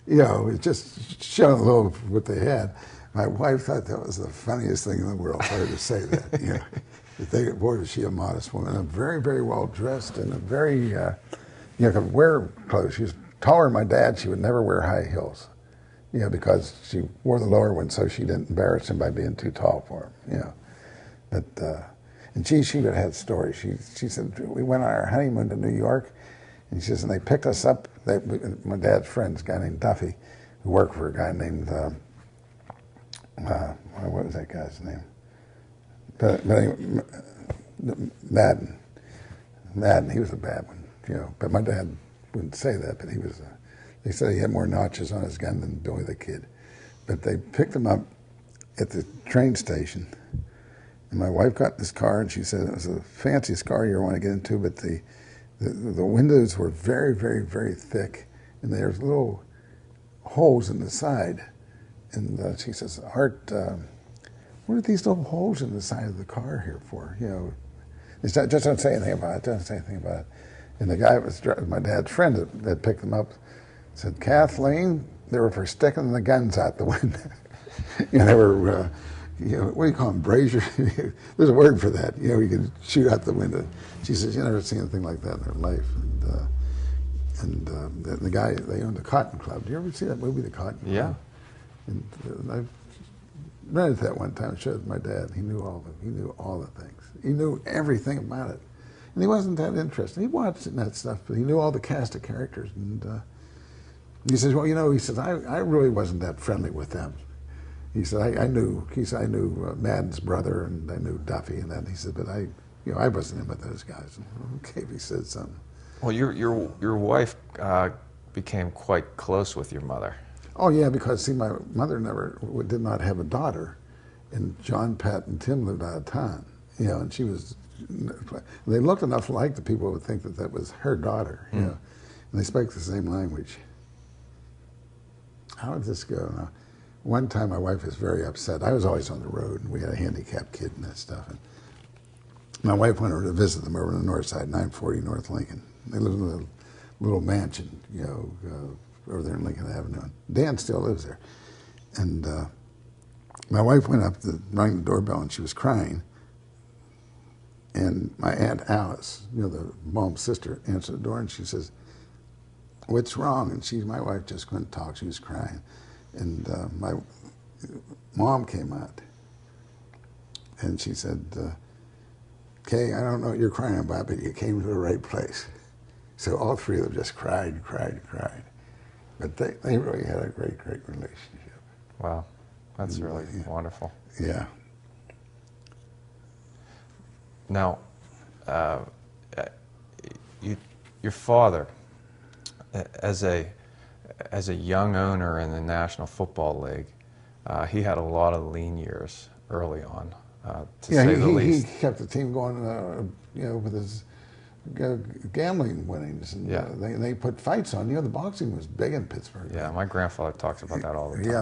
you know, it just showed a little what they had. My wife thought that was the funniest thing in the world for her to say that, you know. Boy, was she a modest woman, and very, very well dressed, and a very, you know, could wear clothes. She was taller than my dad. She would never wear high heels, you know, because she wore the lower ones so she didn't embarrass him by being too tall for him, you know. But and she would have had stories. She said, we went on our honeymoon to New York, and she says, and they picked us up. My dad's friends, a guy named Duffy, who worked for a guy named what was that guy's name? But anyway, Madden. He was a bad one, you know. But my dad wouldn't say that, but he was. They said he had more notches on his gun than Billy the Kid. But they picked him up at the train station, and my wife got in this car, and she said it was the fanciest car you ever want to get into, but the windows were very, very, very thick, and there's little holes in the side. And she says, "Art, what are these little holes in the side of the car here for?" You know, it's not, just don't say anything about it. Doesn't say anything about it. And the guy was my dad's friend that picked them up. Said, "Kathleen, they were for sticking the guns out the window." You know, they were, you know, what do you call them, brazier? There's a word for that. You know, you can shoot out the window. She says, "You never seen anything like that in her life." And the guy, they owned the Cotton Club. Do you ever see that movie, The Cotton Club? Yeah. And I rented that one time and showed it to my dad. He knew all the things. He knew everything about it. And he wasn't that interested. He watched it and that stuff, but he knew all the cast of characters. And he says, "Well, you know," he says, I really wasn't that friendly with them." He said, I knew Madden's brother, and I knew Duffy and that. He said, "But I I wasn't in with those guys. Okay, if he said something. Well, your wife became quite close with your mother. Oh yeah, because see, my mother did not have a daughter, and John, Pat, and Tim lived out of town. And she was. They looked enough like the people would think that was her daughter. And they spoke the same language. How did this go? Now, one time, my wife was very upset. I was always on the road, and we had a handicapped kid and that stuff. And my wife went over to visit them over on the north side, 940 North Lincoln. They lived in a little mansion, over there in Lincoln Avenue. And Dan still lives there. And my wife went up to ring the doorbell, and she was crying. And my Aunt Alice, the mom's sister, answered the door, and she says, "What's wrong?" And my wife just couldn't talk. She was crying. And my mom came out, and she said, "Kay, I don't know what you're crying about, but you came to the right place." So all three of them just cried. But they really had a great relationship. Wow, that's really wonderful. Yeah. Now, your father, as a young owner in the National Football League, he had a lot of lean years early on, to say the least. He kept the team going, with his gambling winnings, and they put fights on. The boxing was big in Pittsburgh. Yeah, my grandfather talks about that all the time. Yeah,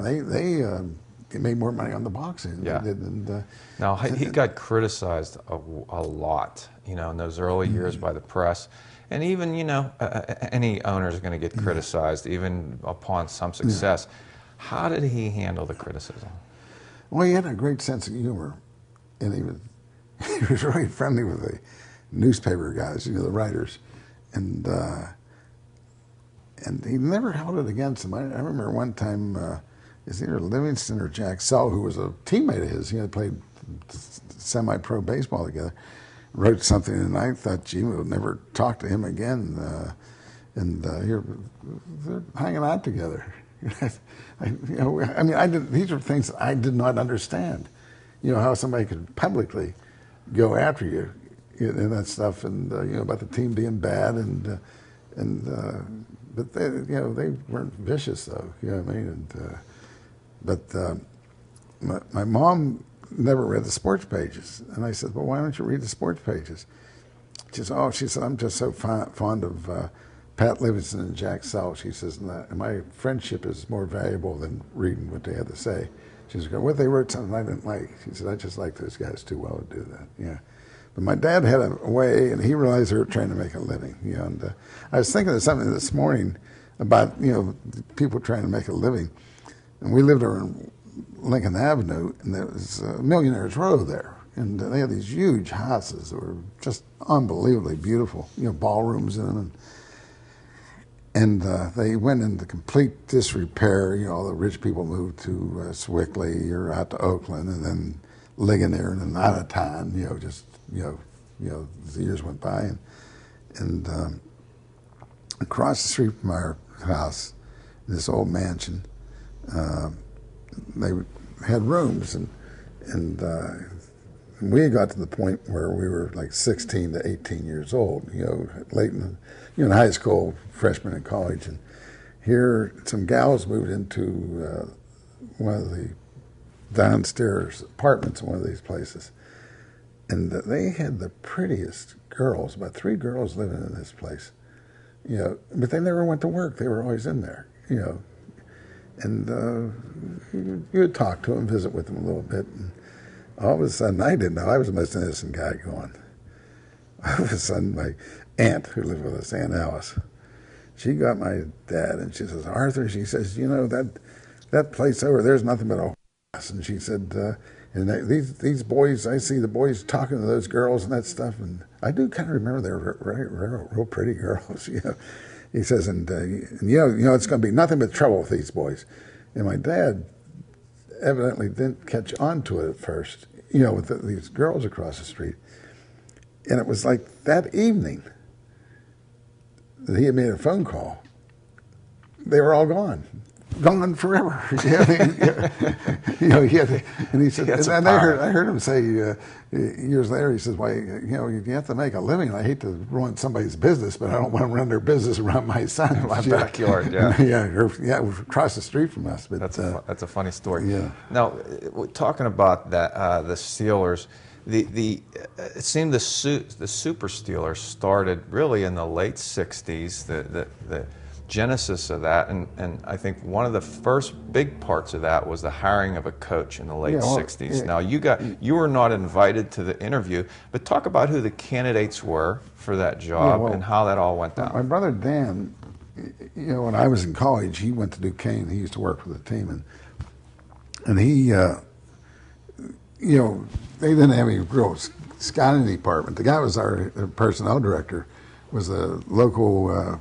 they made more money on the boxing than they did. And, now, he got criticized a lot, in those early years by the press. And even, any owner is going to get criticized, even upon some success. How did he handle the criticism? Well, he had a great sense of humor, and he was really friendly with the newspaper guys, the writers, and he never held it against them. I remember one time, it's either Livingston or Jack Sell, who was a teammate of his. He had played semi-pro baseball together. Wrote something, and I thought, gee, we'll never talk to him again. Here, they're hanging out together. These are things that I did not understand. How somebody could publicly go after you, and that stuff, and about the team being bad, but they weren't vicious though. You know what I mean? My mom never read the sports pages. And I said, well, why don't you read the sports pages? She said, I'm just so fond of Pat Livingston and Jack Sell. She says, my friendship is more valuable than reading what they had to say. She said, well, they wrote something I didn't like. She said, I just like those guys too well to do that. Yeah. But my dad had a way, and he realized they were trying to make a living. And I was thinking of something this morning about, people trying to make a living. And we lived on Lincoln Avenue, and there was Millionaire's Row there. And they had these huge houses that were just unbelievably beautiful, ballrooms in them. And they went into complete disrepair. All the rich people moved to Swickley or out to Oakland, and then Ligonier, and then out of town. The years went by, and across the street from our house, this old mansion, they had rooms, and we got to the point where we were like 16 to 18 years old, late in high school, freshman in college, and here some gals moved into one of the downstairs apartments in one of these places, and they had the prettiest girls, about 3 girls living in this place, but they never went to work. They were always in there, and you would talk to them, visit with them a little bit, and all of a sudden, I didn't know, I was the most innocent guy going. All of a sudden, my aunt, who lived with us, Aunt Alice, she got my dad, and she says, Arthur, she says, that place over there's nothing but a house. And she said, and these boys, I see the boys talking to those girls and that stuff, and I do kind of remember they were real pretty girls, He says, and it's going to be nothing but trouble with these boys. And my dad evidently didn't catch on to it at first, with these girls across the street. And it was like that evening that he had made a phone call. They were all gone. gone forever. You know, and he said, and I heard him say years later, he says, "Why, you know, you have to make a living. I hate to ruin somebody's business, but I don't want to run their business around my son." My backyard, yeah. yeah, across the street from us. But that's a funny story. Yeah. Now, talking about that, the Steelers. It seemed the Super Steelers started really in the late '60s. The genesis of that, and I think one of the first big parts of that was the hiring of a coach in the late '60s. Yeah. Now you were not invited to the interview, but talk about who the candidates were for that job and how that all went down. My brother Dan, you know, when I was in college, he went to Duquesne. He used to work for the team, and he. You know, they didn't have any real scouting department. The guy was our personnel director, was a local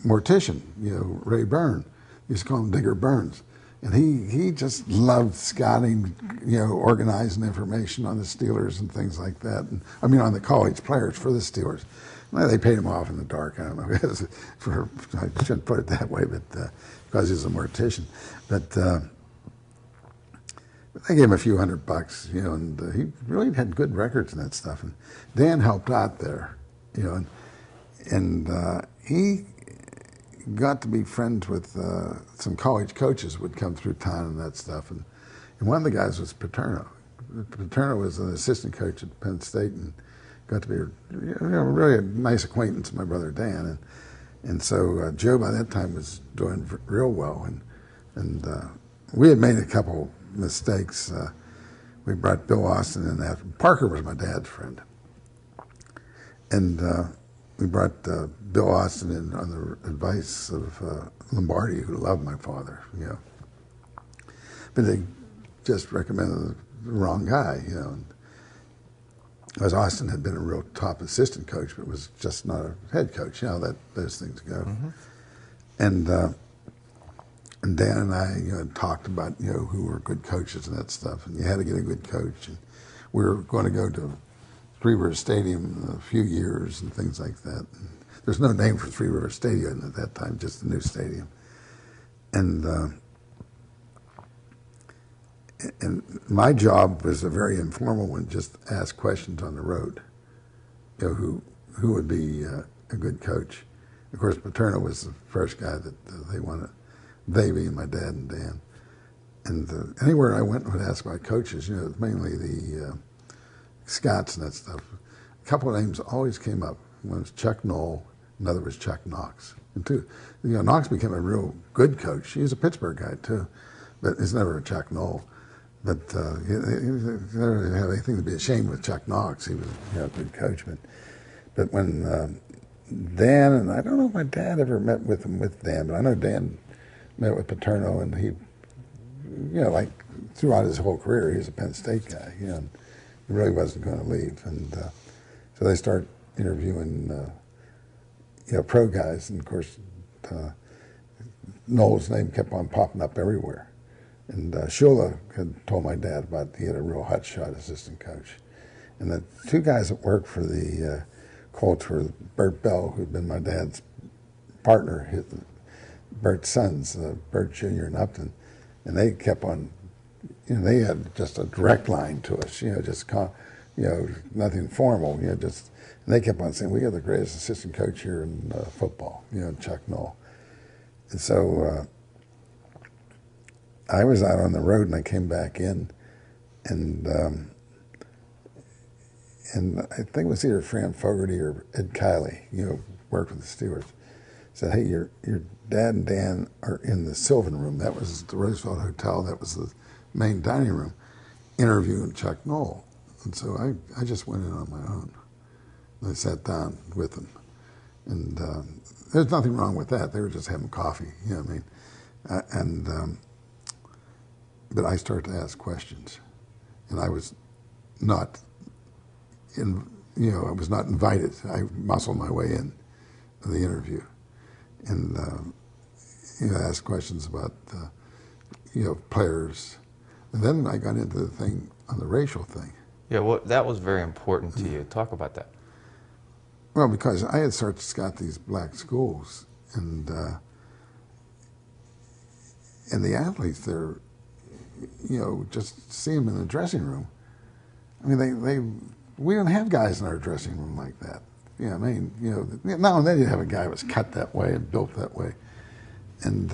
mortician, you know, Ray Byrne. We used to call him Digger Burns. And he just loved scouting, you know, organizing information on the Steelers and things like that. And, I mean, on the college players for the Steelers. Well, they paid him off in the dark. I don't know. I shouldn't put it that way, but because he's a mortician. But they gave him a few $100, you know, and he really had good records and that stuff. And Dan helped out there, you know, and he got to be friends with some college coaches would come through town and that stuff. And one of the guys was Paterno. Paterno was an assistant coach at Penn State and got to be, you know, really a nice acquaintance of my brother Dan. And so Joe by that time was doing real well. And we had made a couple mistakes. We brought Bill Austin in that. Parker was my dad's friend. And we brought Bill Austin in on the advice of Lombardi, who loved my father, you know. But they just recommended the wrong guy, you know. Because Austin had been a real top assistant coach, but was just not a head coach, you know, that those things go. Mm-hmm. And Dan and I, you know, talked about, you know, who were good coaches and that stuff, and you had to get a good coach. And we were going to go to Three River Stadium in a few years and things like that. And there's no name for Three River Stadium at that time, just a new stadium. And my job was a very informal one, just ask questions on the road. You know, who would be a good coach? Of course, Paterno was the first guy that they wanted. They being my dad and Dan. And anywhere I went would ask my coaches, you know, mainly the scouts and that stuff. A couple of names always came up. One was Chuck Knoll, another was Chuck Knox. And two, you know, Knox became a real good coach. He was a Pittsburgh guy too, but he's never a Chuck Knoll. But he never had anything to be ashamed with Chuck Knox. He was, you know, a good coach. But when Dan, and I don't know if my dad ever met with Dan, but I know Dan met with Paterno, and he, you know, like throughout his whole career, he was a Penn State guy, you know, and he really wasn't going to leave. And so they start interviewing, you know, pro guys, and of course, Knoll's name kept on popping up everywhere. And Shula had told my dad about he had a real hotshot assistant coach. And the two guys that worked for the Colts were Bert Bell, who'd been my dad's partner, Bert's sons, Bert Jr. and Upton, and they kept on, you know, they had just a direct line to us, you know, just, you know, nothing formal, you know, just, and they kept on saying, we got the greatest assistant coach here in football, you know, Chuck Knoll. And so I was out on the road and I came back in, and I think it was either Fran Fogarty or Ed Kiley, you know, worked with the Steelers, said, hey, your dad and Dan are in the Sylvan Room. That was the Roosevelt Hotel. That was the main dining room, interviewing Chuck Knoll. And so I just went in on my own. And I sat down with them. And there's nothing wrong with that. They were just having coffee, you know what I mean? But I started to ask questions. And I was not, I was not invited. I muscled my way in to the interview. And, asked questions about, players. And then I got into the thing on the racial thing. Yeah, well, that was very important to you. Talk about that. Well, because I had started to scout these black schools, and and the athletes there, you know, just see them in the dressing room. I mean, we don't have guys in our dressing room like that. You know, I mean, you know, now and then you have a guy who was cut that way and built that way, and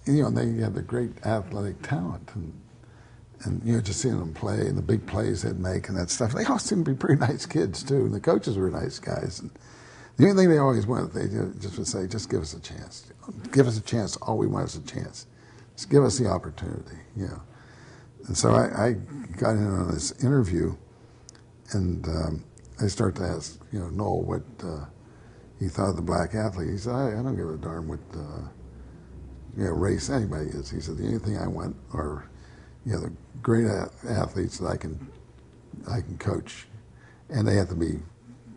you know, they had the great athletic talent, and you know, just seeing them play and the big plays they'd make and that stuff. They all seemed to be pretty nice kids too, and the coaches were nice guys. And the only thing they always wanted, they just would say, just give us a chance. Give us a chance. All we want is a chance. Just give us the opportunity, you know. And so I got in on this interview, and I started to ask, you know, Noel what he thought of the black athlete. He said, I don't give a darn what you know, race anybody is. He said, the only thing I want are, you know, the great athletes that I can coach, and they have to be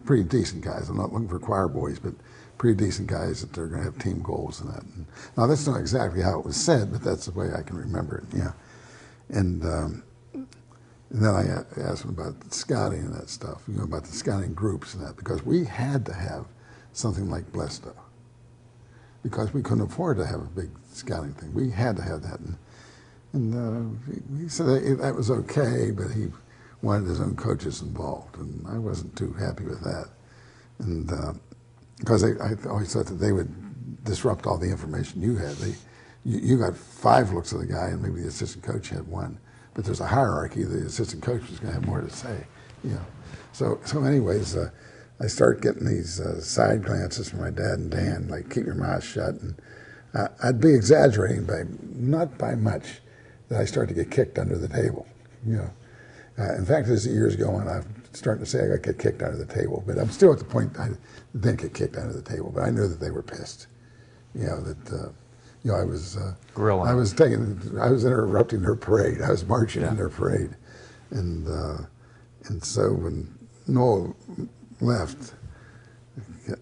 pretty decent guys. I'm not looking for choir boys, but pretty decent guys that they're going to have team goals and that. And now that's not exactly how it was said, but that's the way I can remember it. Yeah, and then I asked him about scouting and that stuff, you know, about the scouting groups and that, because we had to have something like Blesto, because we couldn't afford to have a big scouting thing. We had to have that, and he said that was okay, but he wanted his own coaches involved, and I wasn't too happy with that. And because I always thought that they would disrupt all the information you had. You got 5 looks at the guy, and maybe the assistant coach had 1. But there's a hierarchy. The assistant coach was going to have more to say, you know. So anyways, I start getting these side glances from my dad and Dan, like, keep your mouth shut. And I'd be exaggerating, by not by much, that I start to get kicked under the table, you know. In fact, as the years go on, I'm starting to say I get kicked under the table, but I'm still at the point I didn't get kicked under the table, but I knew that they were pissed, you know, that, you know, I was interrupting their parade. I was marching in their parade. And so when Noel left, you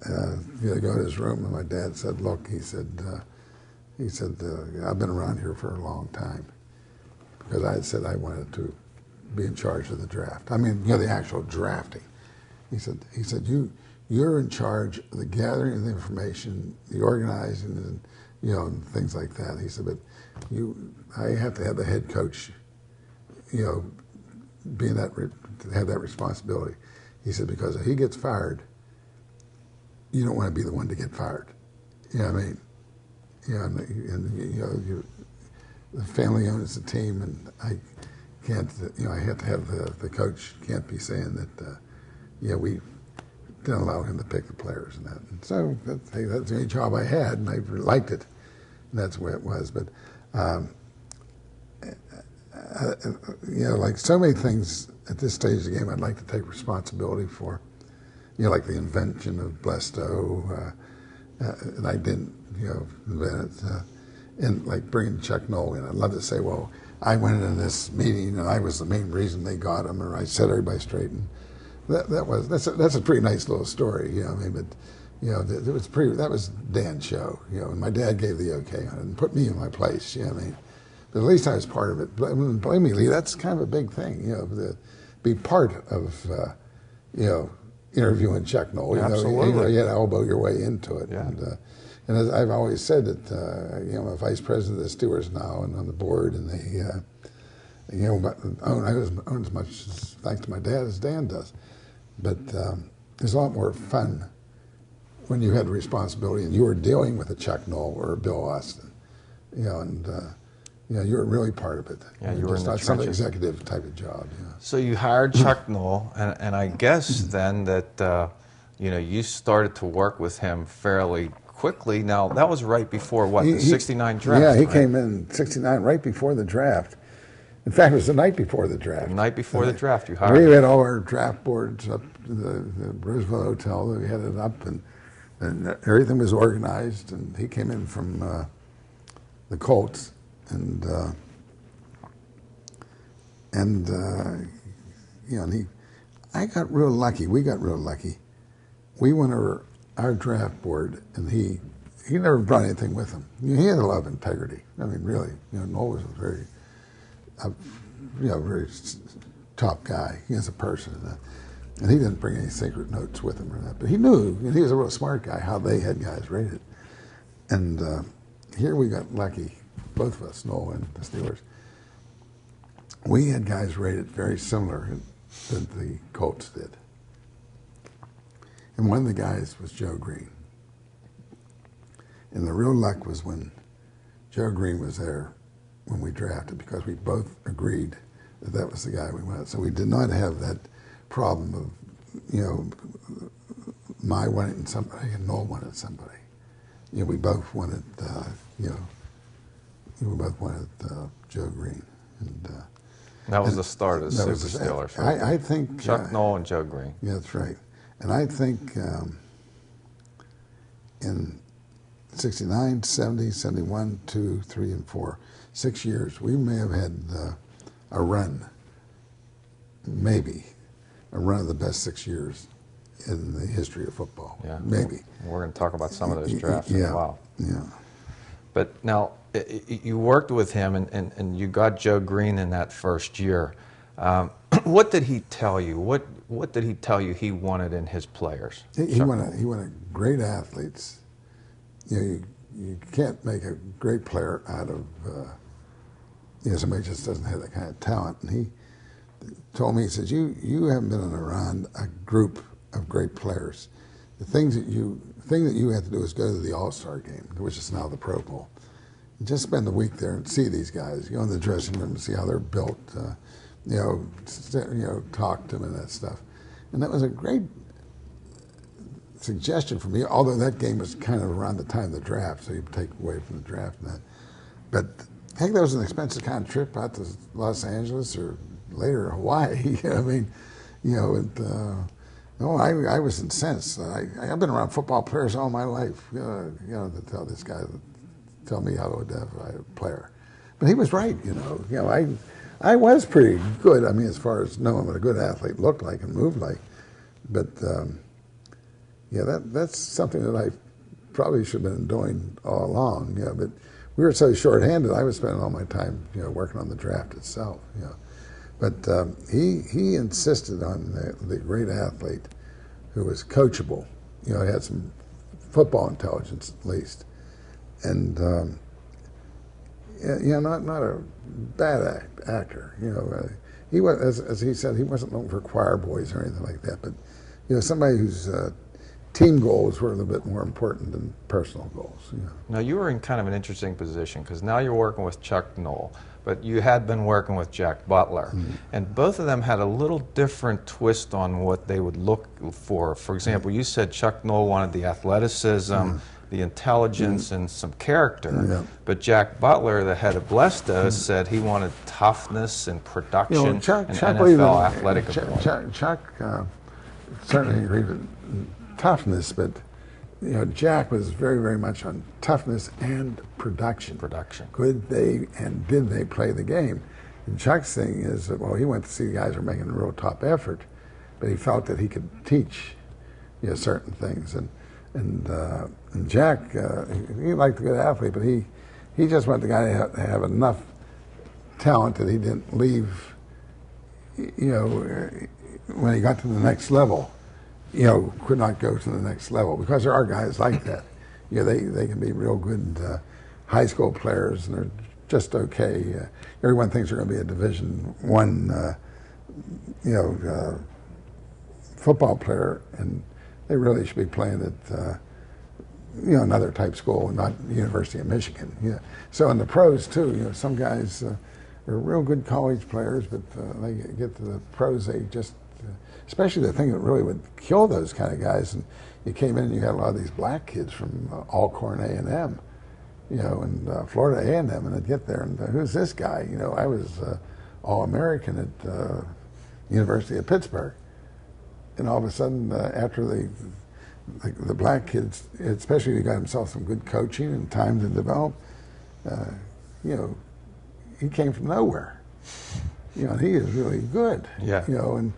know, to go to his room, and my dad said, look, he said, I've been around here for a long time, because I had said I wanted to be in charge of the draft. I mean, you know, the actual drafting. He said, you're in charge of the gathering of the information, the organizing, and, you know, and things like that. He said, but I have to have the head coach, you know, have that responsibility. He said, because if he gets fired, you don't want to be the one to get fired. You know what I mean? You know, and you know, the family owns the team, and I can't, you know, I have to have the coach can't be saying that, yeah, we didn't allow him to pick the players and that. And so that's the only job I had, and I liked it, and that's the way it was. But you know, like so many things at this stage of the game, I'd like to take responsibility for. You know, like the invention of Blesto, and I didn't, you know, invent it. And like bringing Chuck Noll in, I'd love to say, well, I went into this meeting and I was the main reason they got him, or I set everybody straight. And that's a pretty nice little story, you know. I mean, but you know, that was Dan's show, you know. And my dad gave the okay on it and put me in my place, you know what I mean. But at least I was part of it. Believe me, Lee, that's kind of a big thing, you know, to be part of, you know, interviewing Chuck Noll. You Absolutely. know, you had to elbow your way into it. Yeah. And as I've always said that, you know, I'm a vice president of the Stewards now and on the board, and they, you know, I own as much, thanks to my dad, as Dan does. But there's a lot more fun when you had responsibility and you were dealing with a Chuck Noll or a Bill Austin, you know, and you know, you were really part of it. Yeah, you were in the not some trenches. executive type of job. You know. So you hired Chuck Noll, and I guess then that you know, you started to work with him fairly quickly. Now that was right before what, the '69 draft? Yeah, he right? came in '69, right before the draft. In fact, it was the night before the draft. The night before the draft, you hired. We had all our draft boards up to the Roosevelt Hotel. We had it up, and everything was organized. And he came in from the Colts, and you know, and I got real lucky. We got real lucky. We went over our draft board, and he never brought anything with him. You know, he had a lot of integrity. I mean, really, you know, Noel was a very, you know, very top guy. He as a person, and he didn't bring any secret notes with him or that. But he knew, and he was a real smart guy, how they had guys rated. And here we got lucky. both of us, Noel and the Steelers, we had guys rated very similar that the Colts did. And one of the guys was Joe Green. And the real luck was when Joe Green was there when we drafted, because we both agreed that that was the guy we wanted. So we did not have that problem of, you know, my wanting somebody and Noel wanted somebody. You know, we both wanted, you know, we both wanted Joe Green. And that was the start of the Super Steelers. I think Chuck Noll and Joe Green. Yeah, that's right. And I think in 69, 70, 71, 2, 3, and 4, 6 years, we may have had a run, maybe, a run of the best 6 years in the history of football. Yeah. Maybe. We're going to talk about some of those drafts in a while. Yeah. But now, you worked with him, and you got Joe Green in that first year. What did he tell you? What did he tell you he wanted in his players? He wanted great athletes. You know, you can't make a great player out of you know, somebody just doesn't have that kind of talent. And he told me, he says, you haven't been around a group of great players. The thing that you have to do is go to the All-Star game, which is now the Pro Bowl. And just spend a week there and see these guys. Go in the dressing room and see how they're built. You know, talk to them and that stuff. And that was a great suggestion for me, although that game was kind of around the time of the draft, so you take away from the draft and that. But heck, that was an expensive kind of trip out to Los Angeles or later Hawaii. I mean, you know, and, no, I was incensed. I've been around football players all my life, you know, to tell this guy, tell me how to identify a player. But he was right, you know. You know, I was pretty good, I mean, as far as knowing what a good athlete looked like and moved like. But, yeah, that's something that I probably should have been doing all along, you know. But we were so short-handed, I was spending all my time, you know, working on the draft itself, you know. But he insisted on the great athlete who was coachable, you know, had some football intelligence at least. And, you know, not a bad actor, you know. He was, as he said, he wasn't looking for choir boys or anything like that, but, you know, somebody whose team goals were a little bit more important than personal goals. You know. Now, you were in kind of an interesting position because now you're working with Chuck Noll, but you had been working with Jack Butler. Mm-hmm. And both of them had a little different twist on what they would look for. For example, you said Chuck Noll wanted the athleticism, the intelligence, and some character. Yeah. But Jack Butler, the head of Blesto, said he wanted toughness and production, you know, and Chuck NFL athletic ability. Chuck certainly agreed with toughness, but you know, Jack was very, very much on toughness and production. Could they and did they play the game? And Chuck's thing is that, well, he went to see the guys who were making a real top effort, but he felt that he could teach, you know, certain things. And Jack, he liked a good athlete, but he just wanted the guy to have enough talent that he didn't leave, you know, when he got to the next level, you know, could not go to the next level, because there are guys like that. You know, they can be real good high school players, and they're just okay. Everyone thinks they're going to be a Division I, you know, football player, and they really should be playing at, you know, another type school, not the University of Michigan. You know. So in the pros too, you know, some guys are real good college players, but they get to the pros, they just especially the thing that really would kill those kind of guys. And you came in and you had a lot of these black kids from Alcorn A&M, you know, and Florida A&M, and they'd get there and who's this guy? You know, I was All-American at University of Pittsburgh, and all of a sudden after the black kids, especially he got himself some good coaching and time to develop, you know, he came from nowhere. You know, and he is really good. Yeah. You know, and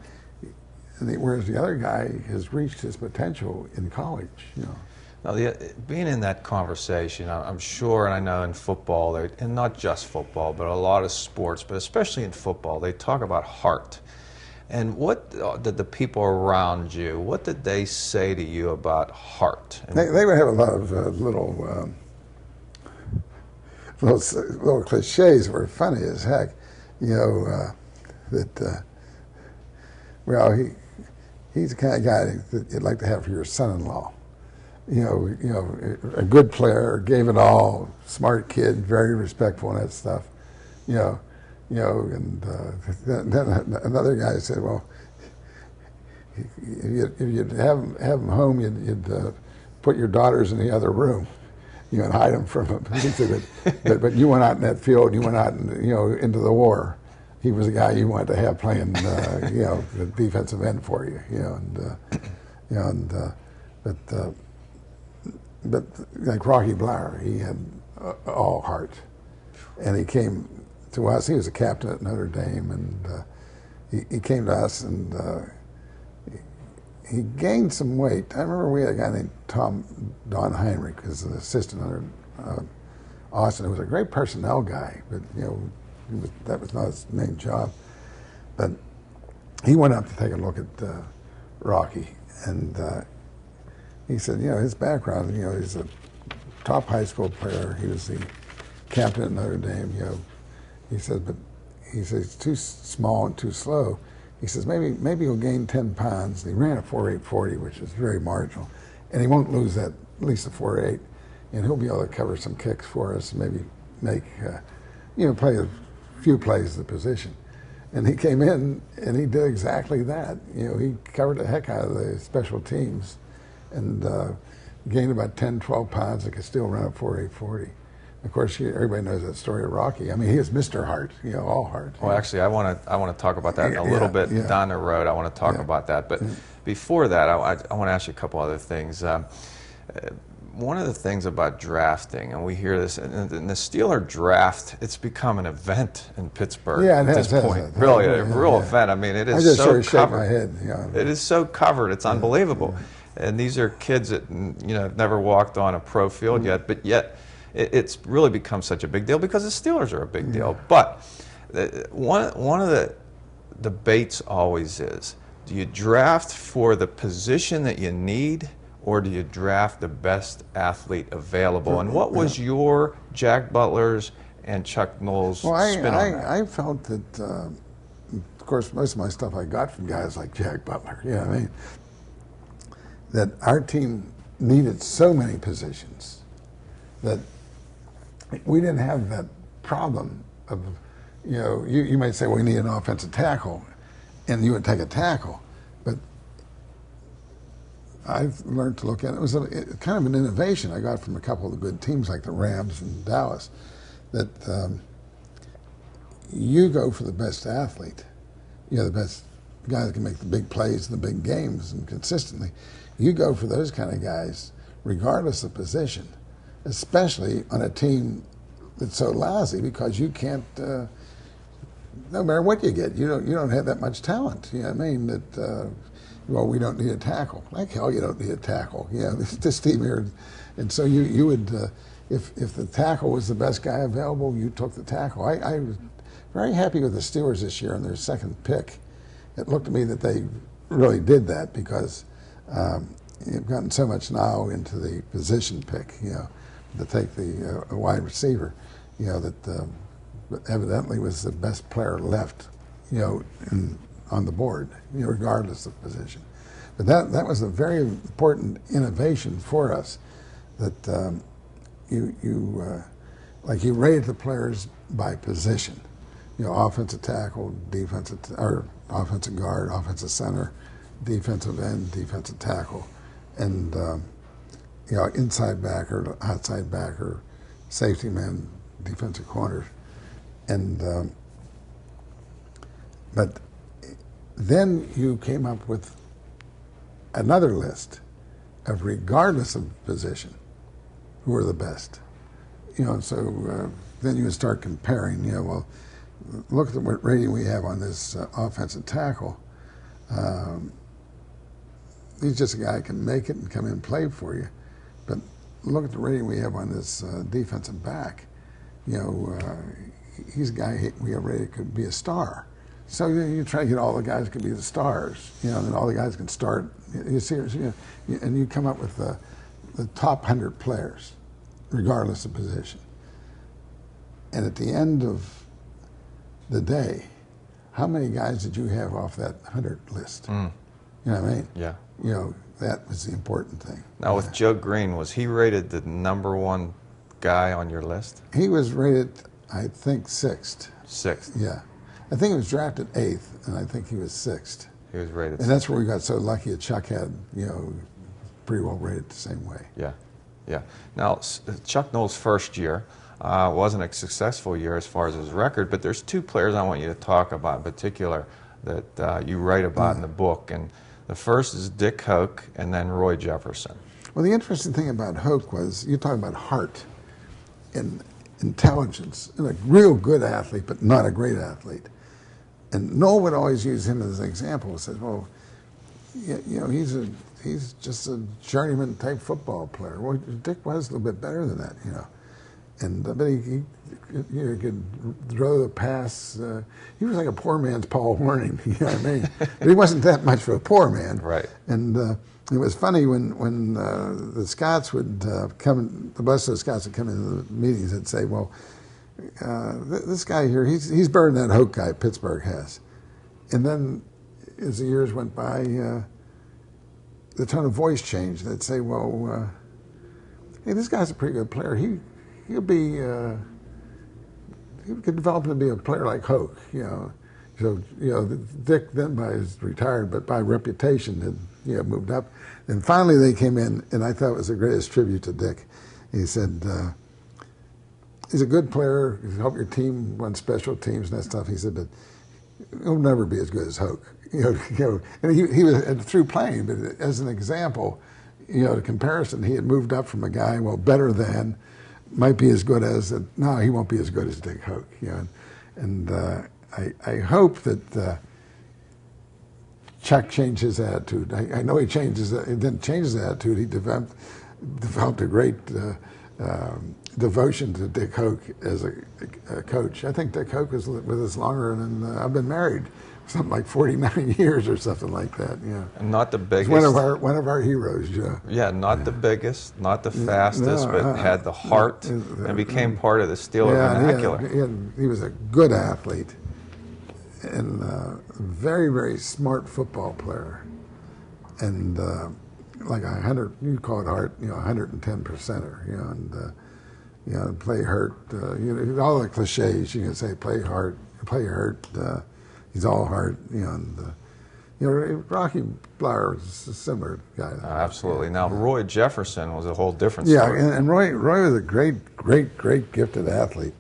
whereas the other guy has reached his potential in college, you know. Now, being in that conversation, I'm sure, and I know in football, and not just football, but a lot of sports, but especially in football, they talk about heart. And what did the people around you, what did they say to you about heart? They would have a lot of little little cliches were funny as heck. You know, well, he's the kind of guy that you'd like to have for your son-in-law. You know, a good player, gave it all, smart kid, very respectful and that stuff. You know, and then another guy said, well, if you'd have him home, you'd put your daughters in the other room, you know, and hide them from him. He said, but you went out in that field, you went out, into the war. He was the guy you wanted to have playing, the defensive end for you, but like Rocky Bleier, he had all heart, and he came to us. He was a captain at Notre Dame, and he came to us, and he gained some weight. I remember we had a guy named Don Heinrich, who was an assistant under Austin, who was a great personnel guy, but that was not his main job. But he went up to take a look at Rocky, and he said, his background, he's a top high school player. He was the captain at Notre Dame. He said, but he says he's too small and too slow. He says maybe he'll gain 10 pounds. And he ran a 4.840, which is very marginal, and he won't lose that, at least a 4.8, and he'll be able to cover some kicks for us, and maybe make play a few plays the position. And he came in and he did exactly that. He covered the heck out of the special teams, and gained about 10, 12 pounds and could still run a 4.840. Of course, everybody knows that story of Rocky. I mean, he is Mr. Hart, all Hart. Well, actually, I want to talk about that in a little bit down the road. I want to talk about that. But before that, I want to ask you a couple other things. One of the things about drafting, and we hear this, and the Steeler draft, it's become an event in Pittsburgh at this point. Really, a real event. I mean, it is so covered. I just sort of shake my head. It is so covered. It's unbelievable. And these are kids that have never walked on a pro field yet, but yet it's really become such a big deal because the Steelers are a big deal. But one of the debates always is, do you draft for the position that you need, or do you draft the best athlete available? And what was your, Jack Butler's, and Chuck Noll's spin on that? I felt that, of course, most of my stuff I got from guys like Jack Butler. That our team needed so many positions that we didn't have that problem of, you might say, well, we need an offensive tackle, and you would take a tackle. But I've learned to look at it. It was kind of an innovation I got from a couple of the good teams like the Rams and Dallas, that you go for the best athlete, the best guy that can make the big plays in the big games and consistently. You go for those kind of guys regardless of position, especially on a team that's so lousy, because you can't, no matter what you get, you don't have that much talent. You know what I mean? That well, we don't need a tackle. Like hell, you don't need a tackle. This team here, and so you would, if the tackle was the best guy available, you took the tackle. I was very happy with the Steelers this year on their second pick. It looked to me that they really did that because you've gotten so much now into the position pick, to take the wide receiver, that evidently was the best player left, on the board, regardless of position. But that was a very important innovation for us, that like you rated the players by position, offensive tackle, or offensive guard, offensive center, defensive end, defensive tackle, and inside backer, outside backer, safety man, defensive corners, and but then you came up with another list of, regardless of position, who are the best. So then you would start comparing. Well, look at what rating we have on this offensive tackle. He's just a guy who can make it and come in and play for you. But look at the rating we have on this defensive back. He's a guy we have rated could be a star. So you try to get all the guys who could be the stars, and all the guys can start. You see, and you come up with the top 100 players, regardless of position. And at the end of the day, how many guys did you have off that 100 list? You know what I mean? Yeah. You know, that was the important thing. Now, with Joe Green, was he rated the #1 guy on your list? He was rated, I think, 6th. 6th. Yeah. I think he was drafted 8th, and I think he was 6th. He was rated. And that's where we got so lucky that Chuck had, you know, pretty well rated the same way. Yeah, yeah. Now, Chuck Noll's first year wasn't a successful year as far as his record, but there's 2 players I want you to talk about in particular that you write about in the book. And the first is Dick Hoke, and then Roy Jefferson. Well, the interesting thing about Hoke was, you talk about heart and intelligence, and a real good athlete, but not a great athlete. And Noll would always use him as an example. He said, well, you know, he's just a journeyman type football player. Well, Dick was a little bit better than that, you know. And but he you know, could throw the pass. He was like a poor man's Paul Hornung, you know what I mean? But he wasn't that much of a poor man. Right. And it was funny when the Scots would come, the bus of the Scots would come into the meetings and say, well, this guy here, he's better than that Hoke guy Pittsburgh has. And then as the years went by, the tone of voice changed. They'd say, well, hey, this guy's a pretty good player. He'll be, he could develop to be a player like Hoke, you know. So, you know, Dick then retired, but by reputation had, you know, moved up. And finally they came in, and I thought it was the greatest tribute to Dick. He said, he's a good player, he'll help your team run special teams and that stuff. He said, but he'll never be as good as Hoke. You know, and he was through playing, but as an example, you know, the comparison, he had moved up from a guy, well, better than, might be as good as, no, he won't be as good as Dick Hoke. You know, and I hope that Chuck changed his attitude. I know he didn't change his attitude. He developed a great devotion to Dick Hoke as a coach. I think Dick Hoke was with us longer than I've been married, something like 49 years or something like that. Yeah. And not the biggest. One of our heroes. Yeah. Yeah, not the biggest, not the fastest, but had the heart and became part of the Steeler vernacular. He was a good athlete and a very, very smart football player, and like 100, you call it heart, you know, 110%er, you know, and you know, play hurt, you know, all the cliches. You can say play hard, play hurt. He's all heart, you know, and you know, Rocky Bleier was a similar guy. Absolutely. Now, Roy Jefferson was a whole different story. Yeah, and Roy was a great gifted athlete,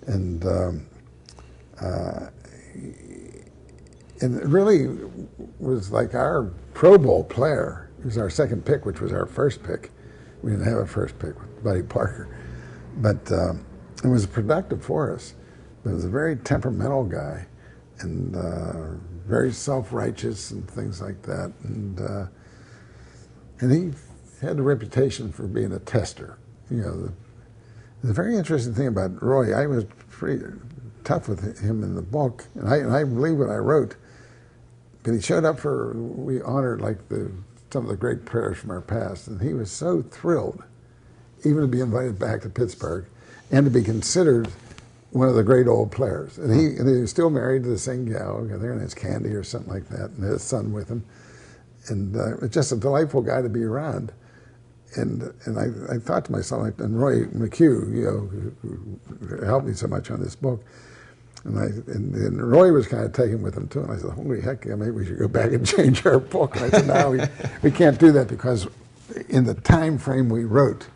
and it really was like our Pro Bowl player. He was our second pick, which was our first pick. We didn't have a first pick with Buddy Parker, but it was productive for us. But he was a very temperamental guy, and very self-righteous and things like that, and he had a reputation for being a tester. You know, the very interesting thing about Roy, I was pretty tough with him in the book, and I believe what I wrote. But he showed up we honored like some of the great players from our past, and he was so thrilled, even to be invited back to Pittsburgh, and to be considered one of the great old players. And he was still married to the same gal, I think her name's Candy or something like that, and his son with him. And it's just a delightful guy to be around. And I thought to myself, and Roy McHugh, you know, who helped me so much on this book, and Roy was kind of taken with him too. And I said, holy heck, maybe we should go back and change our book. And I said, no, we can't do that, because in the time frame we wrote,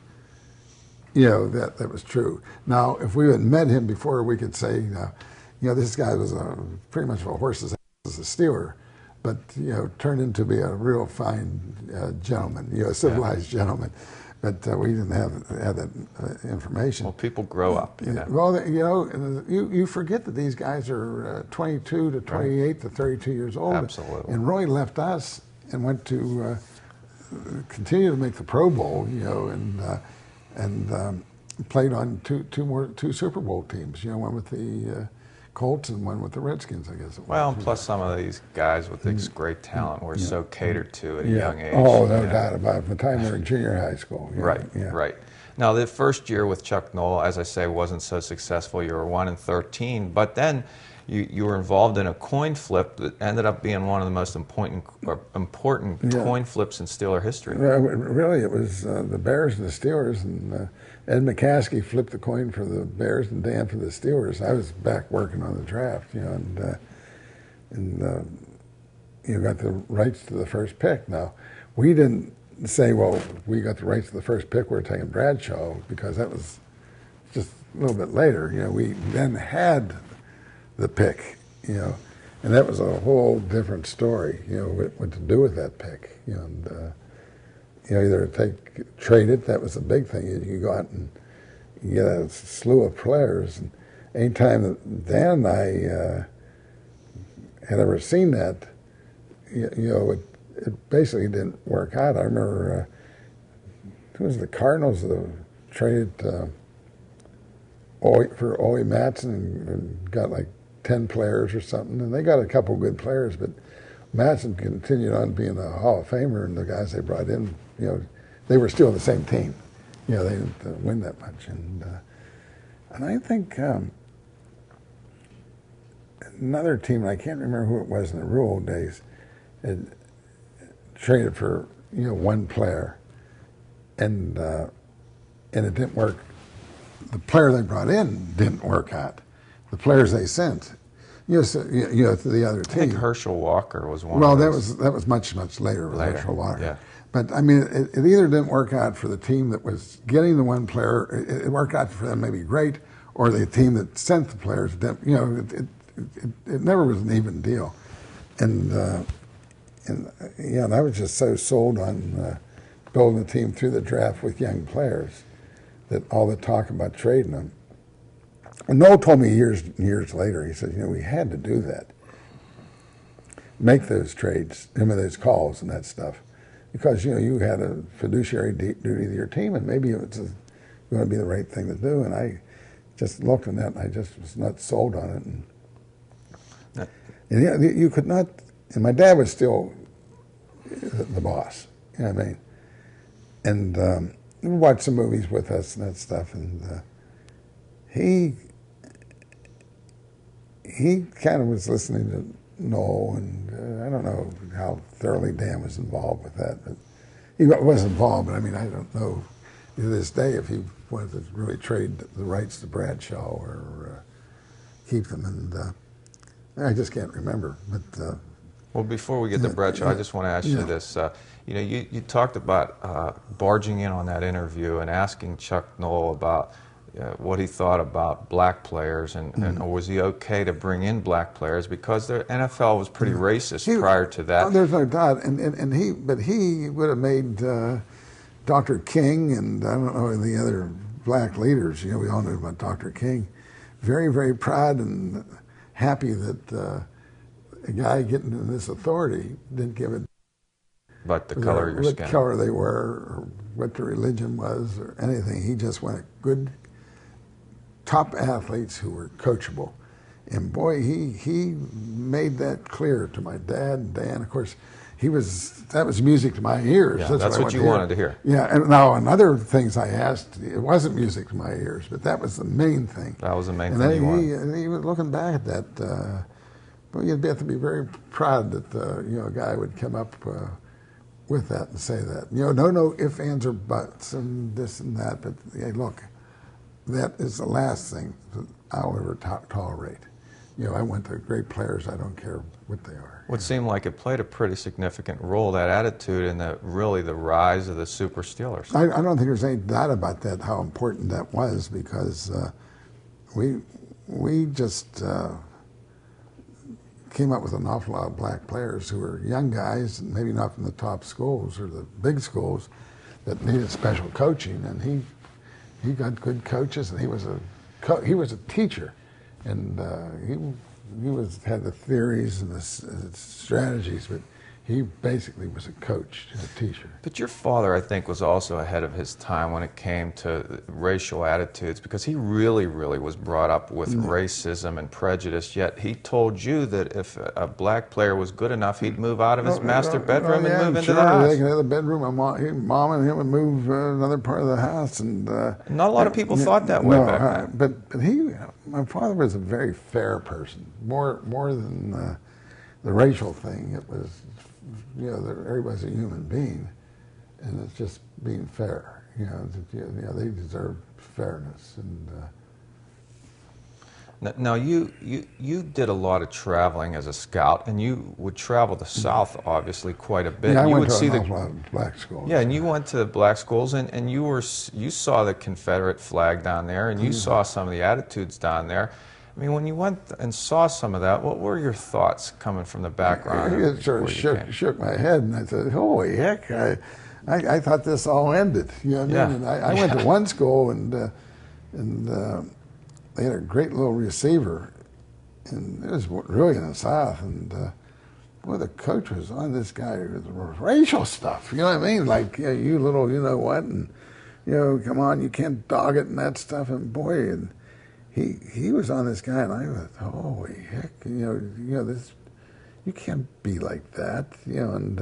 you know, that was true. Now, if we had met him before, we could say, you know, this guy was pretty much a horse's ass as a Steeler, but, you know, turned into be a real fine gentleman, you know, a civilized gentleman. But we didn't have that information. Well, people grow up, you know. Well, you know, you forget that these guys are 22 to 28 to 32 years old. Absolutely. And Roy left us and went to continue to make the Pro Bowl, you know, and played on two Super Bowl teams. You know, one with the Colts and one with the Redskins, I guess it was. Well, plus some of these guys with this great talent were so catered to at a young age. Oh, no doubt about it. From the time they were in junior high school. Right, yeah. right. Now, the first year with Chuck Noll, as I say, wasn't so successful. You were 1-13, but then you were involved in a coin flip that ended up being one of the most important coin flips in Steeler history. Really, it was the Bears and the Steelers, and Ed McCaskey flipped the coin for the Bears and Dan for the Steelers. I was back working on the draft, and got the rights to the first pick. Now, we didn't say, well, we got the rights to the first pick, we're taking Bradshaw, because that was just a little bit later. We then had the pick, and that was a whole different story, what to do with that pick, either trade it, that was the big thing. You go out and you get a slew of players, and anytime that Dan and I had ever seen that, it basically didn't work out. I remember it was the Cardinals that traded for Ole Matson and got like 10 players or something, and they got a couple good players, but Matson continued on being a Hall of Famer, and the guys they brought in, they were still the same team. They didn't win that much, and I think another team, I can't remember who it was in the Rule days, had traded for one player, and it didn't work. The player they brought in didn't work out. The players they sent, to the other team. I think Herschel Walker was one. Well, of those. that was much later with Herschel Walker. Yeah. But I mean, it either didn't work out for the team that was getting the one player. It worked out for them maybe great, or the team that sent the players. It never was an even deal, and I was just so sold on building a team through the draft with young players that all the talk about trading them. And Noll told me years and years later, he said, we had to do that, make those trades, those calls and that stuff, because you had a fiduciary duty to your team, and maybe it's going to be the right thing to do. And I just looked at that, and I just was not sold on it. And you could not. And my dad was still the boss, you know what I mean? And he would watch some movies with us and that stuff, and he kind of was listening to Noll, and I don't know how thoroughly Dan was involved with that, but he was involved, but I mean, I don't know to this day if he wanted to really trade the rights to Bradshaw or keep them, and I just can't remember, but... Well, before we get to Bradshaw, I just want to ask you this. You talked about barging in on that interview and asking Chuck Noll about what he thought about black players, and was he okay to bring in black players, because the NFL was pretty racist prior to that. Oh, there's no doubt, but he would have made Dr. King, and I don't know the other black leaders. We all knew about Dr. King. Very, very proud and happy that a guy getting into this authority didn't give it. But the color of your skin. What color they were, or what their religion was, or anything. He just wanted good, top athletes who were coachable. And boy, he made that clear to my dad and Dan. Of course, that was music to my ears. Yeah, that's what you wanted to hear. Yeah, and now and other things I asked, it wasn't music to my ears, but that was the main thing. That was the main thing you wanted. And he was looking back at that. Well, you'd have to be very proud that a guy would come up with that and say that. No ifs, ands, or buts, and this and that. But hey, look, that is the last thing that I'll ever tolerate. I want the great players. I don't care what they are. Well, it seemed like it played a pretty significant role, that attitude, in the rise of the Super Steelers. I don't think there's any doubt about that, how important that was, because we just came up with an awful lot of black players who were young guys, maybe not from the top schools or the big schools, that needed special coaching. And he got good coaches, and he was a teacher, and he had the theories and the strategies, but He basically was a coach, a teacher. But your father, I think, was also ahead of his time when it came to racial attitudes, because he really, really was brought up with racism and prejudice, yet he told you that if a black player was good enough, he'd move out of his master bedroom and move into the house. They could have the bedroom. Mom and him would move another part of the house. And not a lot of people thought that way back then. But my father was a very fair person, more than the racial thing. It was, everybody's a human being, and it's just being fair. They deserve fairness. And now you did a lot of traveling as a scout, and you would travel the South obviously quite a bit. Yeah, I you went would to see a lot of black schools. Yeah, and you went to black schools, and you saw the Confederate flag down there, and you saw some of the attitudes down there. I mean, when you went and saw some of that, what were your thoughts coming from the background? It sort of shook my head, and I said, "Holy heck! I thought this all ended." You know what I mean? And I went to one school, and they had a great little receiver, and it was really in the South. And boy, the coach was on this guy with racial stuff. You know what I mean? Like, you little, you know what, and come on, you can't dog it and that stuff. And boy, and he was on this guy, and I thought, holy heck, this, you can't be like that, and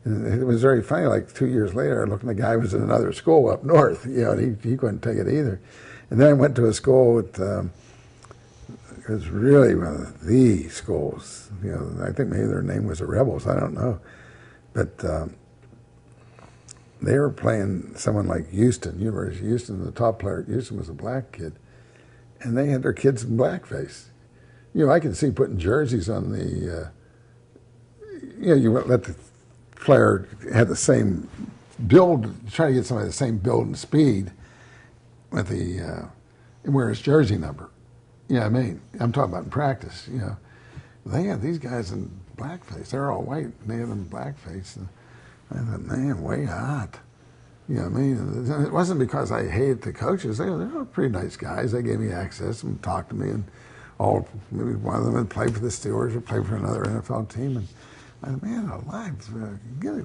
it was very funny. Like 2 years later, I looked, and the guy was in another school up north, and he couldn't take it either. And then I went to a school it was really one of the schools. I think maybe their name was the Rebels. I don't know, but they were playing someone like Houston, University of Houston. The top player at Houston was a black kid, and they had their kids in blackface. I can see putting jerseys on the. You let the player have the same build, try to get somebody the same build and speed with the wear his jersey number. I mean, I'm talking about in practice. They had these guys in blackface. They're all white, and they had them in blackface. And I thought, man, way hot. You know what I mean? And it wasn't because I hated the coaches. They were pretty nice guys. They gave me access and talked to me, and maybe one of them had played for the Steelers or played for another NFL team. And I thought, man, alive,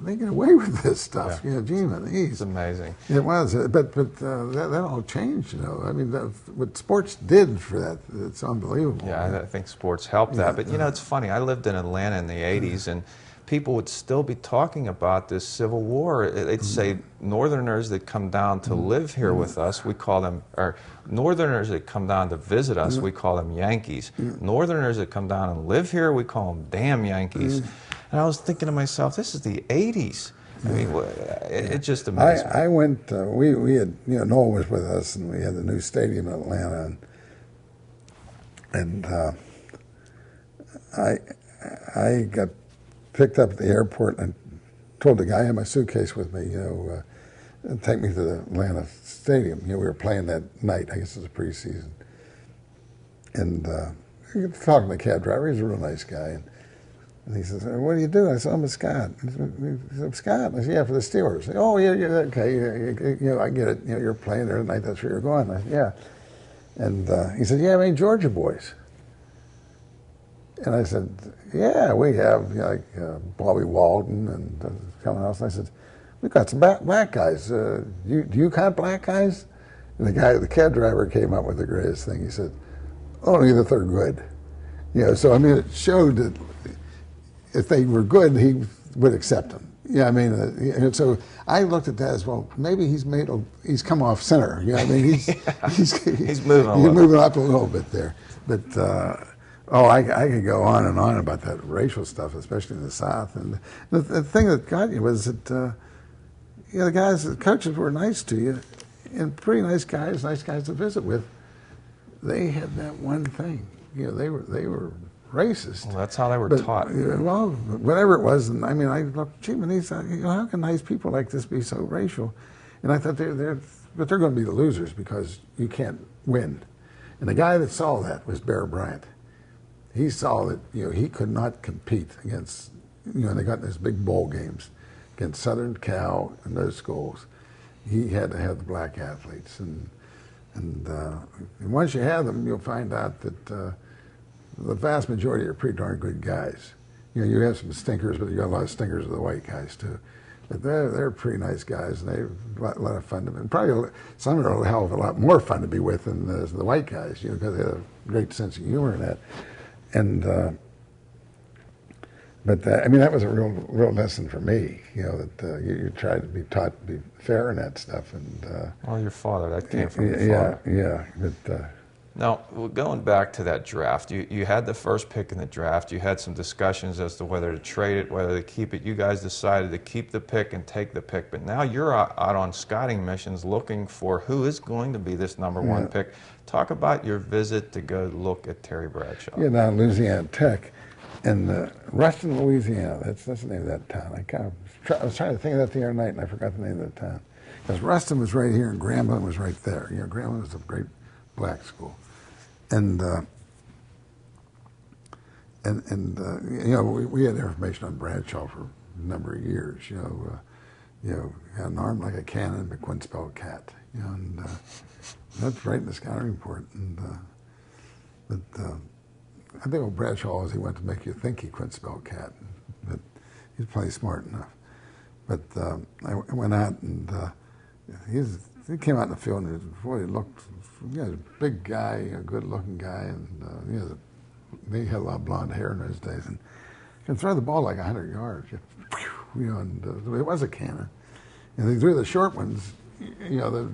they get away with this stuff. Yeah. Gee, man, it's amazing. It was, but that all changed. I mean, what sports did for that, it's unbelievable. Yeah, I think sports helped that. But it's funny. I lived in Atlanta in the '80s, and people would still be talking about this Civil War. They'd say Northerners that come down to live here with us, we call them, or Northerners that come down to visit us, we call them Yankees. Northerners that come down and live here, we call them damn Yankees. And I was thinking to myself, this is the '80s. I mean, it just amazed me. I went, we had, Noel was with us, and we had the new stadium in Atlanta, and I got picked up at the airport and told the guy I had my suitcase with me, take me to the Atlanta stadium. We were playing that night. I guess it was a preseason. And talking to the cab driver, he's a real nice guy. And he says, "What do you do?" I said, "I'm a scout." He said, "I'm scout?" I said, "Yeah, for the Steelers." Said, "Oh, yeah, okay, I get it. You're playing there tonight. That's where you're going." I said, "Yeah." And he said, "You have any Georgia boys?" And I said, "Yeah, we have, like Bobby Walden and someone else." And I said, "We've got some black guys. Do you count black guys?" And the cab driver came up with the greatest thing. He said, "Only that they're good." So I mean, it showed that if they were good, he would accept them. I mean, and so I looked at that as, well, maybe he's come off center. I mean, he's moving up a little bit there. But I could go on and on about that racial stuff, especially in the South. And the thing that got you was that the coaches were nice to you, and pretty nice guys to visit with. They had that one thing. They were racist. Well, that's how they were taught. Well, whatever it was, and I mean, I looked, gee, how can nice people like this be so racial? And I thought they're going to be the losers because you can't win. And the guy that saw that was Bear Bryant. He saw that he could not compete against they got these big bowl games against Southern Cal and those schools. He had to have the black athletes, and once you have them, you'll find out that the vast majority are pretty darn good guys. You know, you have some stinkers, but you got a lot of stinkers of the white guys too. But they're pretty nice guys, and they're a lot of fun to be. And probably some are a hell of a lot more fun to be with than the white guys, you know, because they have a great sense of humor in that. And I mean, that was a real lesson for me, you know, that you try to be taught to be fair in that stuff. And well, your father, that came from your father. Yeah. But now, going back to that draft, you had the first pick in the draft. You had some discussions as to whether to trade it, whether to keep it. You guys decided to keep the pick and take the pick. But now you're out on scouting missions looking for who is going to be this #1 pick. Talk about your visit to go look at Terry Bradshaw. Yeah, down Louisiana Tech. In Ruston, Louisiana, that's the name of that town. I was trying to think of that the other night, and I forgot the name of the town. Because Ruston was right here, and Grambling was right there. You know, Grambling was a great black school, and you know, we had information on Bradshaw for a number of years. You know, had an arm like a cannon, but couldn't spell cat. You know, and that's right in the scouting report. And I think what Bradshaw was, he went to make you think he couldn't spell cat, but he's plenty smart enough. But I went out, and he came out in the field, and boy, he looked, you know, a big guy, a good-looking guy, and you know, he had a lot of blonde hair in those days, and he could throw the ball like 100 yards, you know, and it was a cannon. And he threw the short ones, you know, the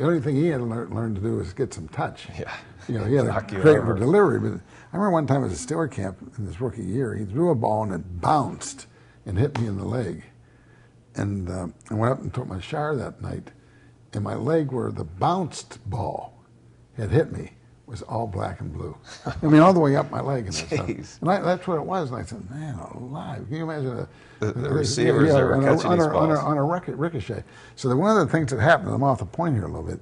only thing he had learned to do was get some touch. Yeah. You know, he had a great delivery. But I remember one time at a Steeler camp in his rookie year, he threw a ball and it bounced and hit me in the leg. And I went up and took my shower that night, and my leg where the bounced ball had hit me was all black and blue. I mean, all the way up my leg and that stuff. And that's what it was. And I said, man, alive. Can you imagine the receivers that were catching these balls? On a ricochet. So one of the things that happened, I'm off the point here a little bit,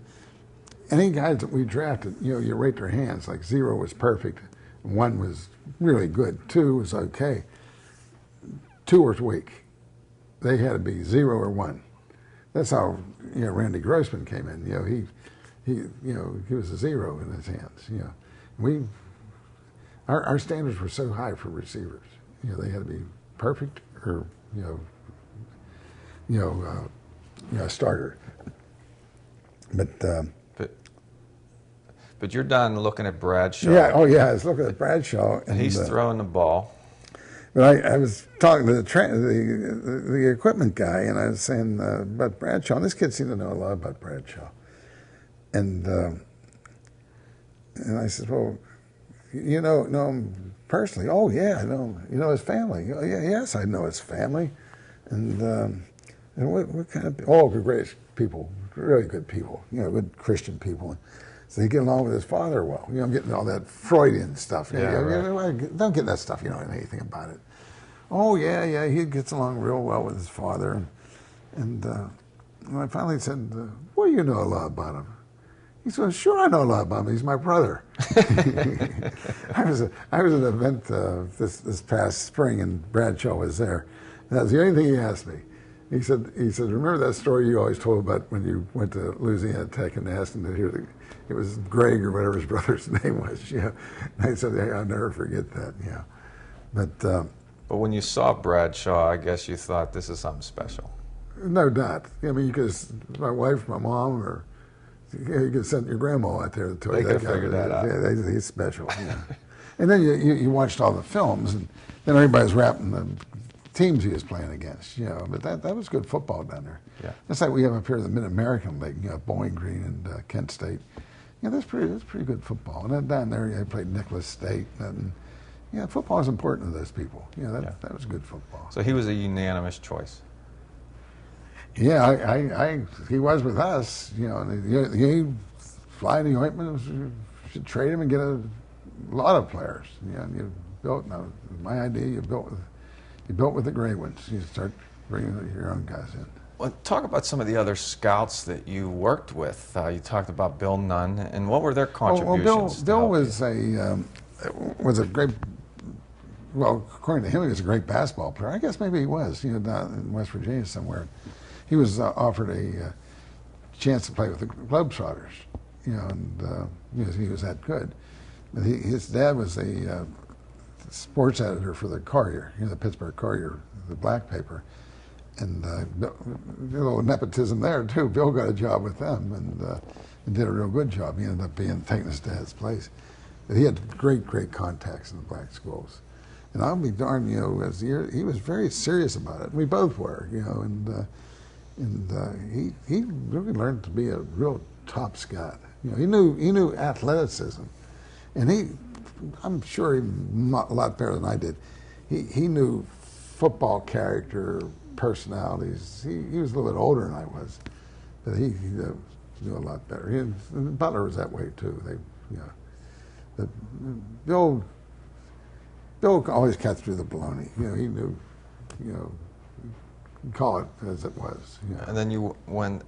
any guys that we drafted, you know, you rate their hands, like 0 was perfect, 1 was really good, 2 was okay, 2 was weak. They had to be 0 or 1. That's how, you know, Randy Grossman came in. You know, he was a 0 in his hands. You know, our standards were so high for receivers. You know, they had to be perfect or a starter. But you're done looking at Bradshaw. Yeah. Oh yeah, I was looking at Bradshaw, and he's throwing the ball. But I was talking to the equipment guy, and I was saying about Bradshaw. And this kid seemed to know a lot about Bradshaw. And I said, well, you know him personally? Oh yeah, I know him. You know his family? Oh, yeah, yes, I know his family. And what kind of? Oh, great people, really good people. You know, good Christian people. So he get along with his father well. You know, I'm getting all that Freudian stuff. Yeah, right. Don't get that stuff. You don't know anything about it. Oh yeah, he gets along real well with his father. And I finally said, well, you know a lot about him. He said, sure, I know a lot about him. He's my brother. I was at an event this past spring, and Bradshaw was there. And that was the only thing he asked me. He said, remember that story you always told about when you went to Louisiana Tech and asked him to hear it was Greg or whatever his brother's name was. Yeah. And I said, hey, I'll never forget that. Yeah. But when you saw Bradshaw, I guess you thought this is something special. No doubt. I mean, because my wife, my mom, or you could send your grandma out there to they could figure that out. Yeah, he's special. Yeah. And then you watched all the films, and then everybody's rapping the teams he was playing against, you know. But that was good football down there. Yeah. That's like we have up here in the Mid-American League, you know, Bowling Green and Kent State. Yeah, that's pretty good football. And then down there, I played Nicholas State. And, yeah, football is important to those people. You know, that was good football. So he was a unanimous choice. Yeah, he was with us. You know, he fly in the ointment. Should trade him and get a lot of players. You know, you built. Now, my idea, you built with the great ones. You start bringing your own guys in. Well, talk about some of the other scouts that you worked with. You talked about Bill Nunn, and what were their contributions? Bill was a great. Well, according to him, he was a great basketball player. I guess maybe he was. You know, down in West Virginia somewhere. He was offered a chance to play with the Globetrotters. You know, and he was that good. But his dad was a sports editor for the Courier, the Pittsburgh Courier, the black paper. And a little nepotism there, too. Bill got a job with them and did a real good job. He ended up taking his dad's place. But he had great contacts in the black schools. And I'll be darned, as the year, he was very serious about it. We both were, and he really learned to be a real top scout. He knew athleticism, and I'm sure he a lot better than I did. He knew football character, personalities. He was a little bit older than I was, but he knew a lot better. And Butler was that way too. But Bill always cut through the baloney. He knew, call it as it was. And then you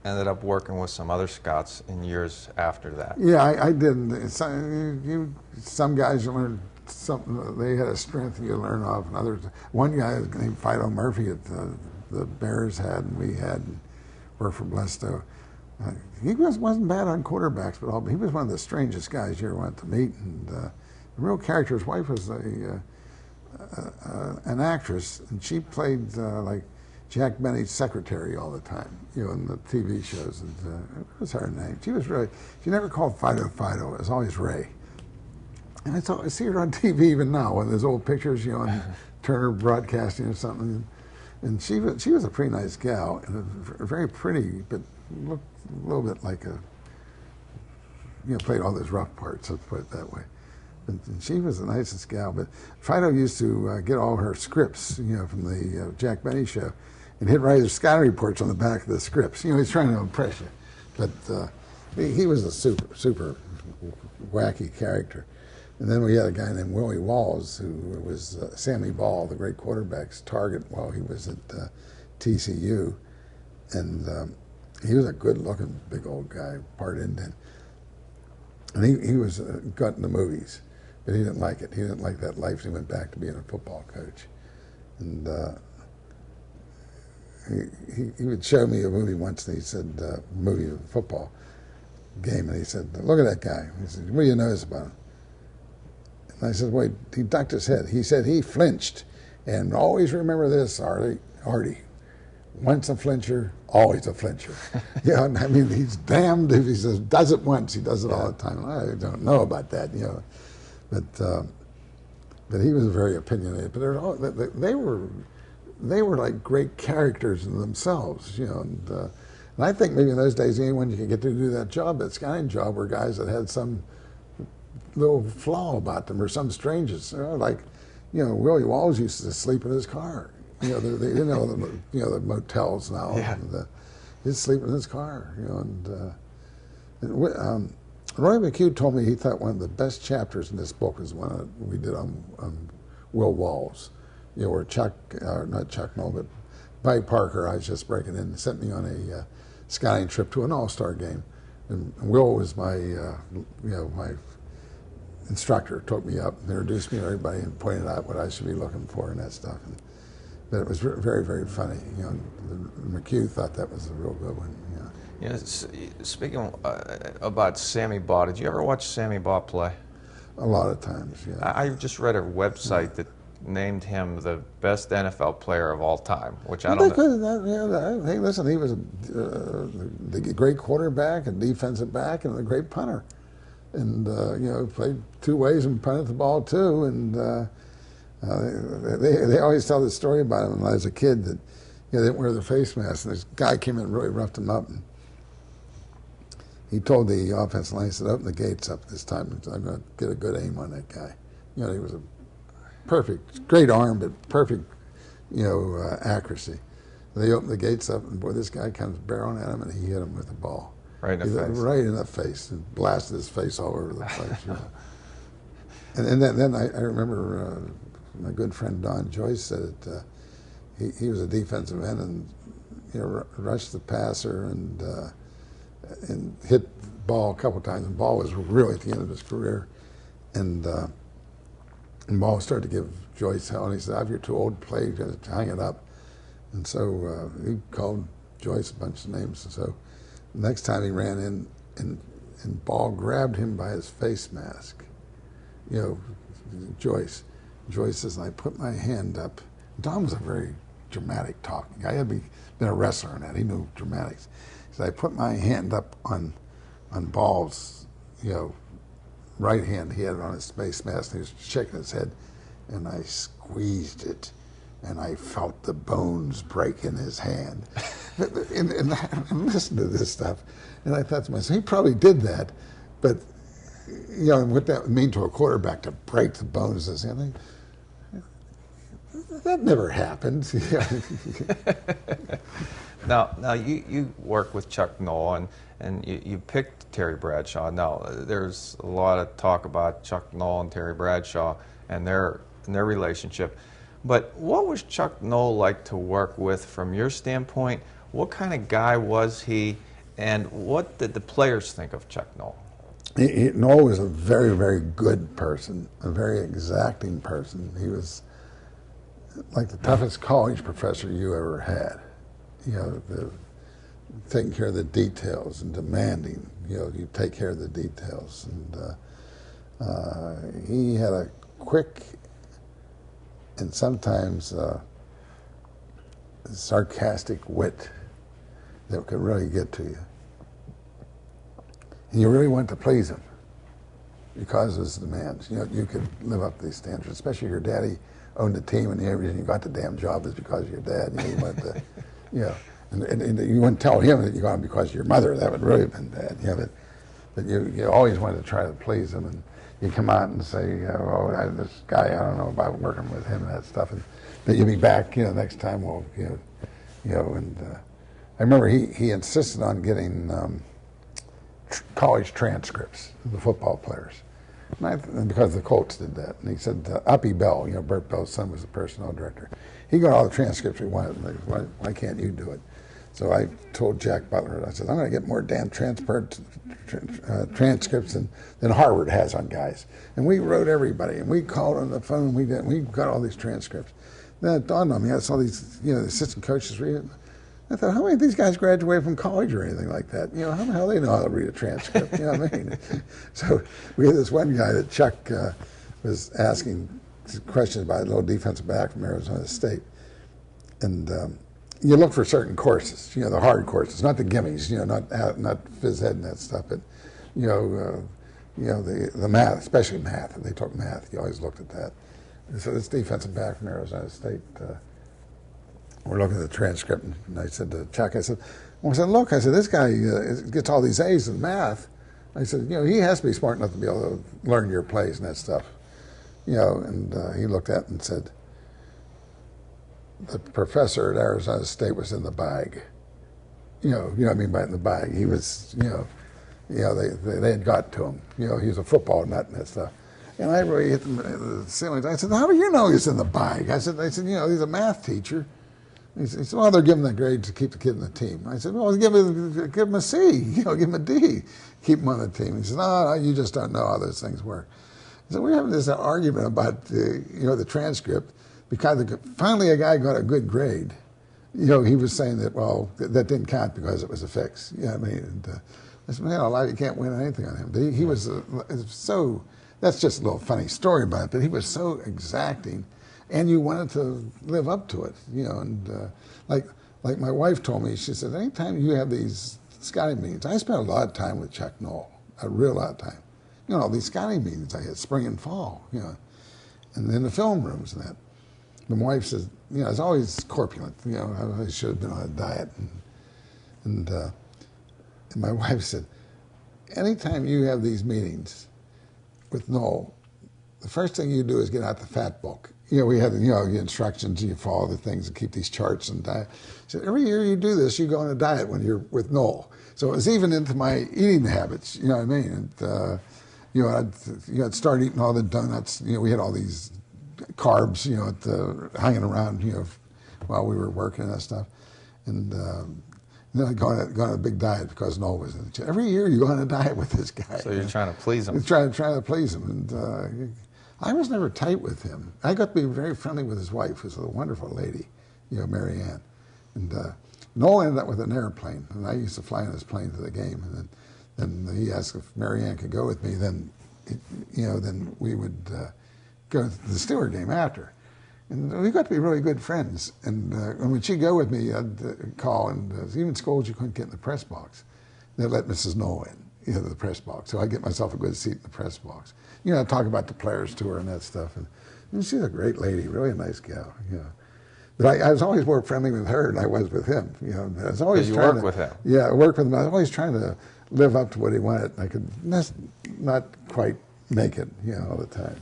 ended up working with some other scouts in years after that. Yeah, I did. Some guys you learn something. They had a strength you learn off, and others. One guy named Fido Murphy at the Bears had, and we had, and worked for Blesto. He wasn't bad on quarterbacks, but he was one of the strangest guys you ever went to meet, and a real character. His wife was an actress, and she played like Jack Benny's secretary all the time, in the TV shows. And what was her name? She never called Fido. It was always Ray. And I see her on TV even now, with those old pictures, on Turner Broadcasting or something. And she was a pretty nice gal, and very pretty, but looked a little bit like played all those rough parts, let's put it that way. And she was the nicest gal. But Fido used to get all her scripts, from the Jack Benny show, and he'd write his scouting reports on the back of the scripts. He's trying to impress you. But he was a super wacky character. And then we had a guy named Willie Walls, who was Sammy Ball, the great quarterback's target while he was at TCU. And he was a good-looking, big old guy, part Indian. And he was got into movies, but he didn't like it. He didn't like that life, so he went back to being a football coach. And he would show me a movie once, and he said, movie of a football game, and he said, "Look at that guy." He said, "What do you notice about him?" And I said, "Wait," he ducked his head. He said he flinched. And always remember this, Artie. Once a flincher, always a flincher. I mean, he's damned if he does it once, he does it all the time. I don't know about that, But he was very opinionated. But they were like great characters in themselves, And I think maybe in those days, anyone you could get to do that job, that scouting job, were guys that had some little flaw about them, or some strangeness. Willie Walls used to sleep in his car. The motels now. Yeah. And, he'd sleep in his car. Roy McHugh told me he thought one of the best chapters in this book was one that we did on Will Walls. Where not Chuck Noll, but Mike Parker, I was just breaking in, sent me on a scouting trip to an all-star game. And Will was my instructor, took me up and introduced me to everybody and pointed out what I should be looking for and that stuff. But it was very, very funny. McHugh thought that was a real good one. Speaking about Sammy Baugh, did you ever watch Sammy Baugh play? A lot of times, yeah. I just read a website that named him the best NFL player of all time, which I don't know. Hey, listen, he was a great quarterback, a defensive back, and a great punter. And, played two ways and punted the ball too. And they always tell this story about him when I was a kid that they didn't wear the face mask. And this guy came in and really roughed him up. And he told the offensive line, he said, "Open the gates up this time. I'm going to get a good aim on that guy." He was a great arm, but perfect, accuracy. They opened the gates up, and boy, this guy comes barreling at him, and he hit him with the ball. Right in the face. Right in the face, and blasted his face all over the place. And then I remember my good friend Don Joyce said that he was a defensive end and rushed the passer and hit the ball a couple times. And Ball was really at the end of his career, and Ball started to give Joyce hell, and he said, "You're too old to play, just hang it up." And so he called Joyce a bunch of names. And so the next time he ran in, and Ball grabbed him by his face mask, Joyce, Joyce says, I put my hand up. Don was a very dramatic talking guy. He had been a wrestler in that. He knew dramatics. He said, I put my hand up on Ball's, right hand. He had it on his face mask. And he was shaking his head, and I squeezed it, and I felt the bones break in his hand. and I listened to this stuff, and I thought to myself, he probably did that, but what that would mean to a quarterback to break the bones of his hand. That never happened. Now you work with Chuck Noll, and you picked Terry Bradshaw. Now, there's a lot of talk about Chuck Noll and Terry Bradshaw and their relationship. But what was Chuck Noll like to work with from your standpoint? What kind of guy was he, and what did the players think of Chuck Noll? Noll was a very, very good person, a very exacting person. He was like the toughest college professor you ever had. Taking care of the details and demanding, you take care of the details. And he had a quick and sometimes sarcastic wit that could really get to you. And you really wanted to please him because of his demands. You could live up to these standards, especially if your daddy owned a team and the only reason you got the damn job is because of your dad. You wanted to, and you wouldn't tell him that you got him because of your mother. That would really have been bad. But you always wanted to try to please him, and you come out and say, this guy, I don't know about working with him and that stuff, and that you'll be back, next time. Well, and I remember he insisted on getting college transcripts of the football players, and because the Colts did that. And he said, Uppy Bell, Bert Bell's son was the personnel director. He got all the transcripts we wanted. And why can't you do it? So I told Jack Butler, I said, I'm going to get more damn transcripts than Harvard has on guys. And we wrote everybody, and we called on the phone. We got all these transcripts. Then it dawned on me, I saw these, the assistant coaches read it. I thought, how many of these guys graduated from college or anything like that? How the hell they know how to read a transcript? You know what I mean? So we had this one guy that Chuck was asking questions about, a little defensive back from Arizona State. And you look for certain courses, the hard courses, not the gimmies, not phys ed and that stuff, but, the math, especially math. If they took math, you always looked at that. And so this defensive back from Arizona State, we're looking at the transcript, and I said to Chuck, I said, look, this guy gets all these A's in math. I said, he has to be smart enough to be able to learn your plays and that stuff. And he looked at it and said, the professor at Arizona State was in the bag. You know what I mean by in the bag. He was, they had got to him. He was a football nut and that stuff. And I really hit the ceiling. I said, how do you know he's in the bag? I said, he's a math teacher. He said, well, they're giving the grade to keep the kid in the team. I said, well, give him a C, give him a D, keep him on the team. He said, no, you just don't know how those things work. So we're having this argument about, the transcript, because finally a guy got a good grade. He was saying that, well, that didn't count because it was a fix. You know what I mean? And I said, man, you can't win anything on him. But he was so, that's just a little funny story about it, but he was so exacting. And you wanted to live up to it, and like my wife told me, she said, anytime you have these scouting meetings, I spent a lot of time with Chuck Noll, a real lot of time. These scouting meetings I had, spring and fall, and in the film rooms and that. My wife says, it's always corpulent, I should have been on a diet. And my wife said, anytime you have these meetings with Noll, the first thing you do is get out the fat book. We had, the instructions, you follow the things and keep these charts and diet. She said, every year you do this, you go on a diet when you're with Noll. So it was even into my eating habits, you know what I mean? And, I'd start eating all the donuts. We had all these carbs, hanging around, while we were working and that stuff. And then I go on a big diet because Noll was in it. Every year you go on a diet with this guy. So you're trying to please him. Trying to please him. And I was never tight with him. I got to be very friendly with his wife, who's a wonderful lady, Mary Ann. And Noll ended up with an airplane, and I used to fly on his plane to the game. And then he asked if Mary Ann could go with me. Then, then we would go to the Stewart game after. And we got to be really good friends. And when she'd go with me, I'd call, and even schools you couldn't get in the press box. They'd let Mrs. Knoll in, the press box. So I'd get myself a good seat in the press box. I'd talk about the Players Tour and that stuff. And she's a great lady, really a nice gal, But I was always more friendly with her than I was with him. I was always trying to work with him. Yeah, I worked with him. I was always trying to live up to what he wanted. I could not quite make it, all the time.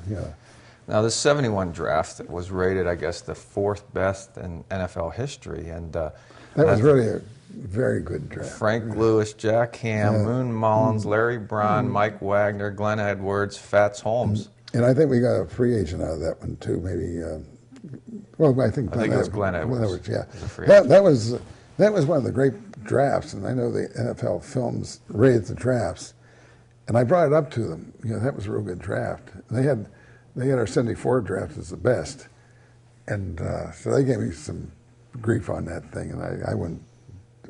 Now, this 71 draft was rated, I guess, the 4th best in NFL history, and that was really a very good draft. Frank Lewis, Jack Ham, Moon Mullins, Larry Brown, Mike Wagner, Glenn Edwards, Fats Holmes. And I think we got a free agent out of that one too. Maybe. Well, I think it was Glenn Edwards. Yeah, that was one of the great drafts, and I know the NFL Films rated the drafts, and I brought it up to them. That was a real good draft. They had our '74 draft as the best, and so they gave me some grief on that thing, and I wouldn't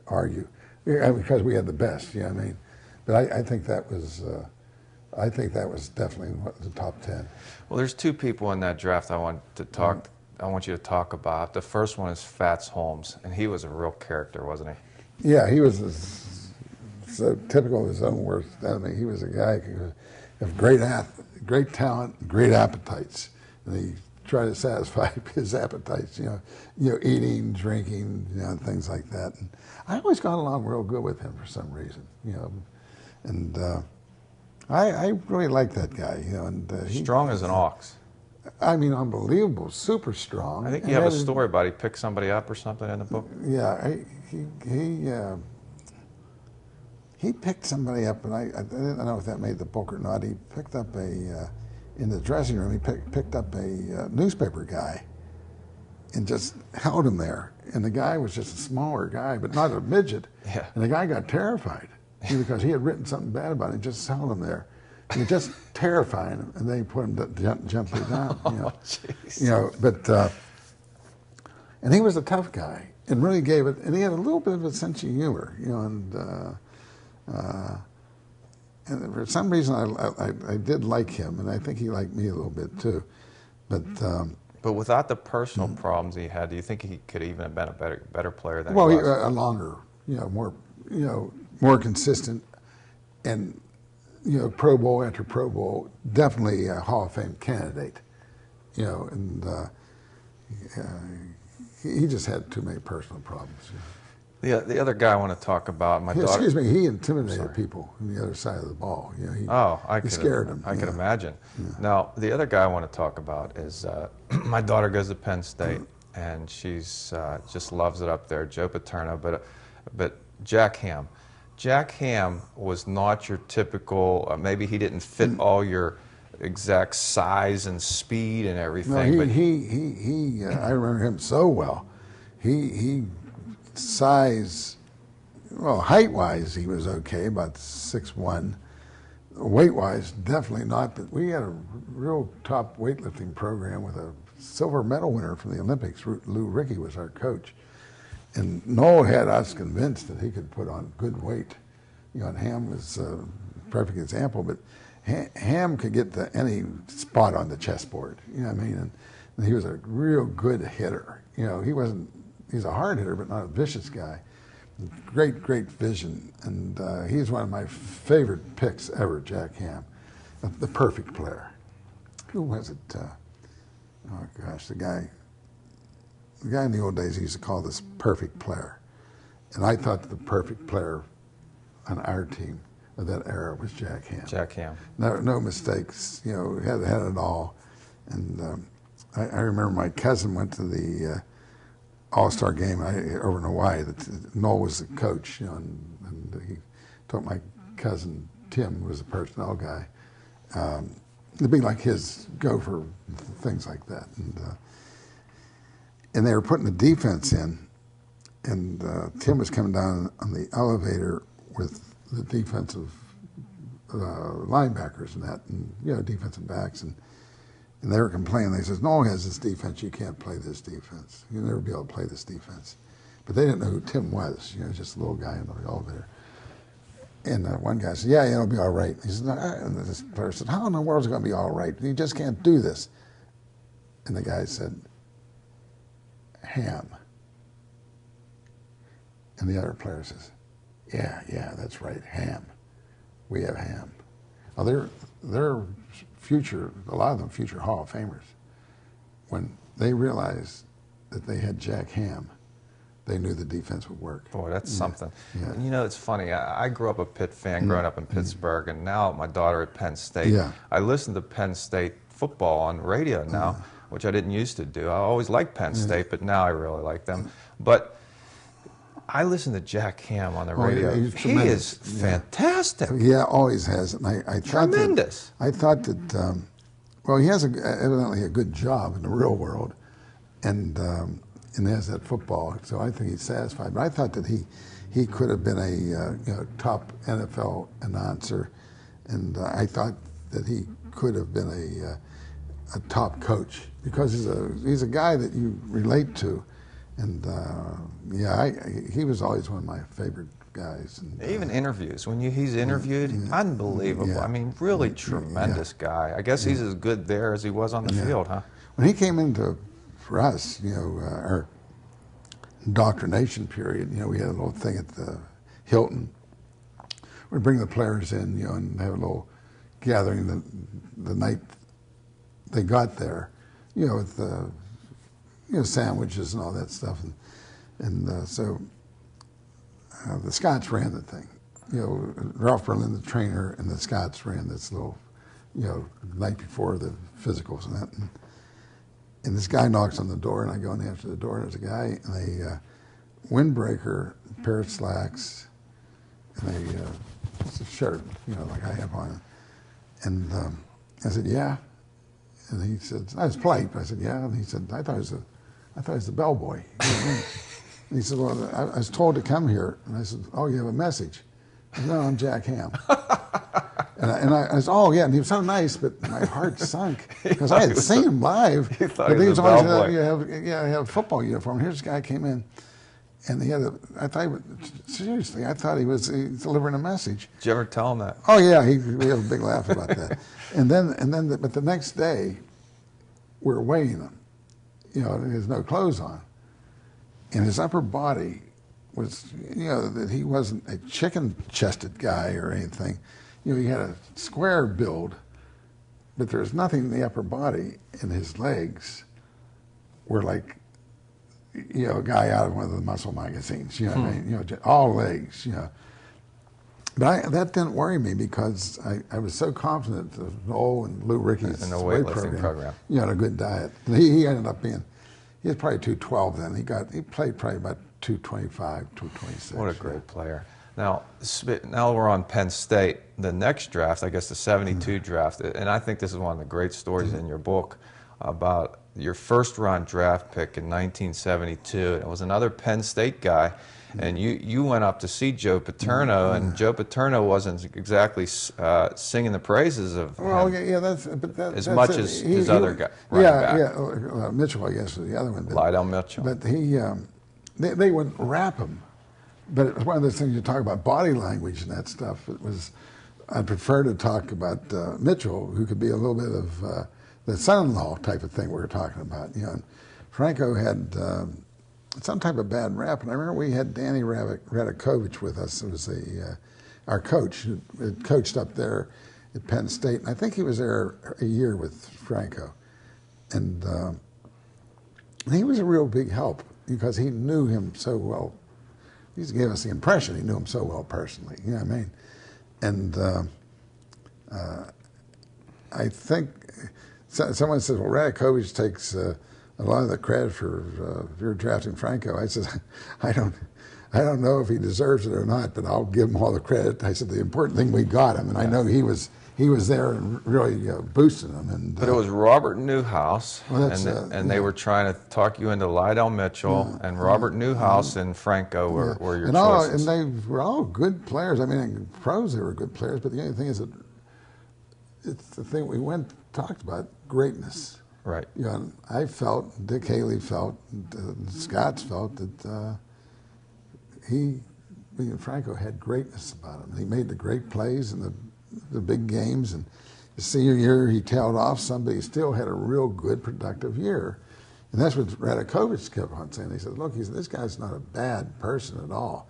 argue because we had the best. You know what I mean? But I think that was. I think that was definitely the top 10. Well, there's 2 people in that draft I want you to talk about. The first one is Fats Holmes, and he was a real character, wasn't he? Yeah, he was so typical of his own worst enemy. He was a guy who had great talent, great appetites, and he tried to satisfy his appetites. Eating, drinking, things like that. And I always got along real good with him for some reason. And I really like that guy. And strong as an ox. I mean, unbelievable, super strong. I think you have a story about he picked somebody up or something in the book. Yeah, he picked somebody up, and I didn't know if that made the book or not. He picked up in the dressing room, he picked up a newspaper guy and just held him there. And the guy was just a smaller guy, but not a midget. Yeah. And the guy got terrified because he had written something bad about him. Just held him there. He was just terrifying him, and then he put him to jump it down. But and he was a tough guy, and really gave it. And he had a little bit of a sense of humor, and for some reason I did like him, and I think he liked me a little bit too. But without the personal problems he had, do you think he could even have been a better player than he was? a longer, more consistent, and Pro Bowl after Pro Bowl, definitely a Hall of Fame candidate. And he just had too many personal problems. The other guy I want to talk about, my daughter. Excuse me, he intimidated people on the other side of the ball. He scared them. I can imagine. Yeah. Now, the other guy I want to talk about is my daughter goes to Penn State, and she's just loves it up there. Joe Paterno, but Jack Ham. Jack Ham was not your typical. Maybe he didn't fit all your exact size and speed and everything. No, he I remember him so well. He size, well, height-wise, he was okay, about 6'1". Weight-wise, definitely not. But we had a real top weightlifting program with a silver medal winner from the Olympics. Lou Rickey was our coach. And Noel had us convinced that he could put on good weight. And Ham was a perfect example. But Ham could get to any spot on the chessboard. You know what I mean? And he was a real good hitter. He's a hard hitter, but not a vicious guy. Great vision. And he's one of my favorite picks ever, Jack Ham. The perfect player. Who was it? Oh, gosh, the guy in the old days, he used to call this perfect player. And I thought the perfect player on our team of that era was Jack Ham. Jack Ham. No mistakes. Had it all. And I remember my cousin went to the All-Star game over in Hawaii. Noel was the coach, and he told my cousin Tim, who was a personnel guy, to be like his go for things like that. And they were putting the defense in, and Tim was coming down on the elevator with the defensive linebackers and that, and defensive backs, and they were complaining. They says, "Noel has this defense. You can't play this defense. You'll never be able to play this defense." But they didn't know who Tim was. Just a little guy in the elevator. And one guy said, "Yeah, it'll be all right." He said, and this player said, "How in the world is it going to be all right? You just can't do this." And the guy said, Ham. And the other player says, yeah, that's right, Ham. We have Ham. Well, they're future, a lot of them future Hall of Famers. When they realized that they had Jack Ham, they knew the defense would work. Boy, that's something. Yeah. And you know, it's funny. I grew up a Pitt fan, growing up in Pittsburgh, and now my daughter at Penn State. Yeah. I listen to Penn State football on radio now, which I didn't used to do. I always liked Penn State, but now I really like them. But I listen to Jack Ham on the radio. Yeah, he is fantastic. Yeah, always has. And I thought Tremendous. I thought that, well, he has evidently a good job in the real world, and has that football, so I think he's satisfied. But I thought that he could have been a top NFL announcer, and I thought that he could have been a top coach, because he's a guy that you relate to, and he was always one of my favorite guys. And, even interviews, when he's interviewed, unbelievable. Yeah. I mean, really tremendous guy. I guess he's as good there as he was on the field, huh? When he came into, for us, our indoctrination period, we had a little thing at the Hilton. We'd bring the players in, and have a little gathering the night they got there, with sandwiches and all that stuff, and so the Scots ran the thing. Ralph Berlin, the trainer, and the Scots ran this little, night before the physicals and that. And this guy knocks on the door, and I go in and answer the door, and there's a guy in a windbreaker, a pair of slacks, and a shirt, like I have on. And I said, yeah. And he said, I was polite, but I said, yeah. And he said, I thought he was the bellboy. And he said, well, I was told to come here. And I said, oh, you have a message? I said, no, I'm Jack Ham. and I said, oh, yeah. And he was so nice, but my heart sunk, because I had seen him live. He thought but he was a always bellboy. he had a football uniform. Here's this guy came in, and he had seriously, I thought he was delivering a message. Did you ever tell him that? Oh yeah, we have a big laugh about that. But the next day, we're weighing him. He has no clothes on, and his upper body was, that he wasn't a chicken-chested guy or anything. He had a square build, but there was nothing in the upper body, and his legs were like, a guy out of one of the muscle magazines. What I mean? All legs. But that didn't worry me, because I was so confident of Noel and Lou Ricky's in the weight weightlifting program. A good diet. He ended up being, he was probably 212 then. He played probably about 225, 226. What a great player. Now we're on Penn State. The next draft, I guess the 72 draft, and I think this is one of the great stories in your book about your first-round draft pick in 1972. It was another Penn State guy, and you went up to see Joe Paterno, and Joe Paterno wasn't exactly singing the praises of him as much as his other guy. Mitchell, I guess, was the other one. Lydell Mitchell. But they would rap him. But it was one of those things you talk about body language and that stuff. I'd prefer to talk about Mitchell, who could be a little bit of the son-in-law type of thing we were talking about. And Franco had some type of bad rap, and I remember we had Danny Radakovich with us. It was our coach who had coached up there at Penn State, and I think he was there a year with Franco. And he was a real big help, because he knew him so well. He gave us the impression he knew him so well personally. You know what I mean? And I think someone says, well, Radakovich takes a lot of the credit for if you're drafting Franco. I said, I don't know if he deserves it or not, but I'll give him all the credit. I said, the important thing, we got him, and I know he was there and really boosting him. And but it was Robert Newhouse, well, and they were trying to talk you into Lydell Mitchell, and Robert Newhouse and Franco were your choices. And they were all good players. I mean, in pros they were good players, but the only thing is that it's the thing we talked about, greatness. Right. I felt, Dick Haley felt, Scott's felt that Franco had greatness about him. He made the great plays and the big games, and his senior year he tailed off some, but he still had a real good, productive year. And that's what Radakovich kept on saying. He said, look, he said, this guy's not a bad person at all.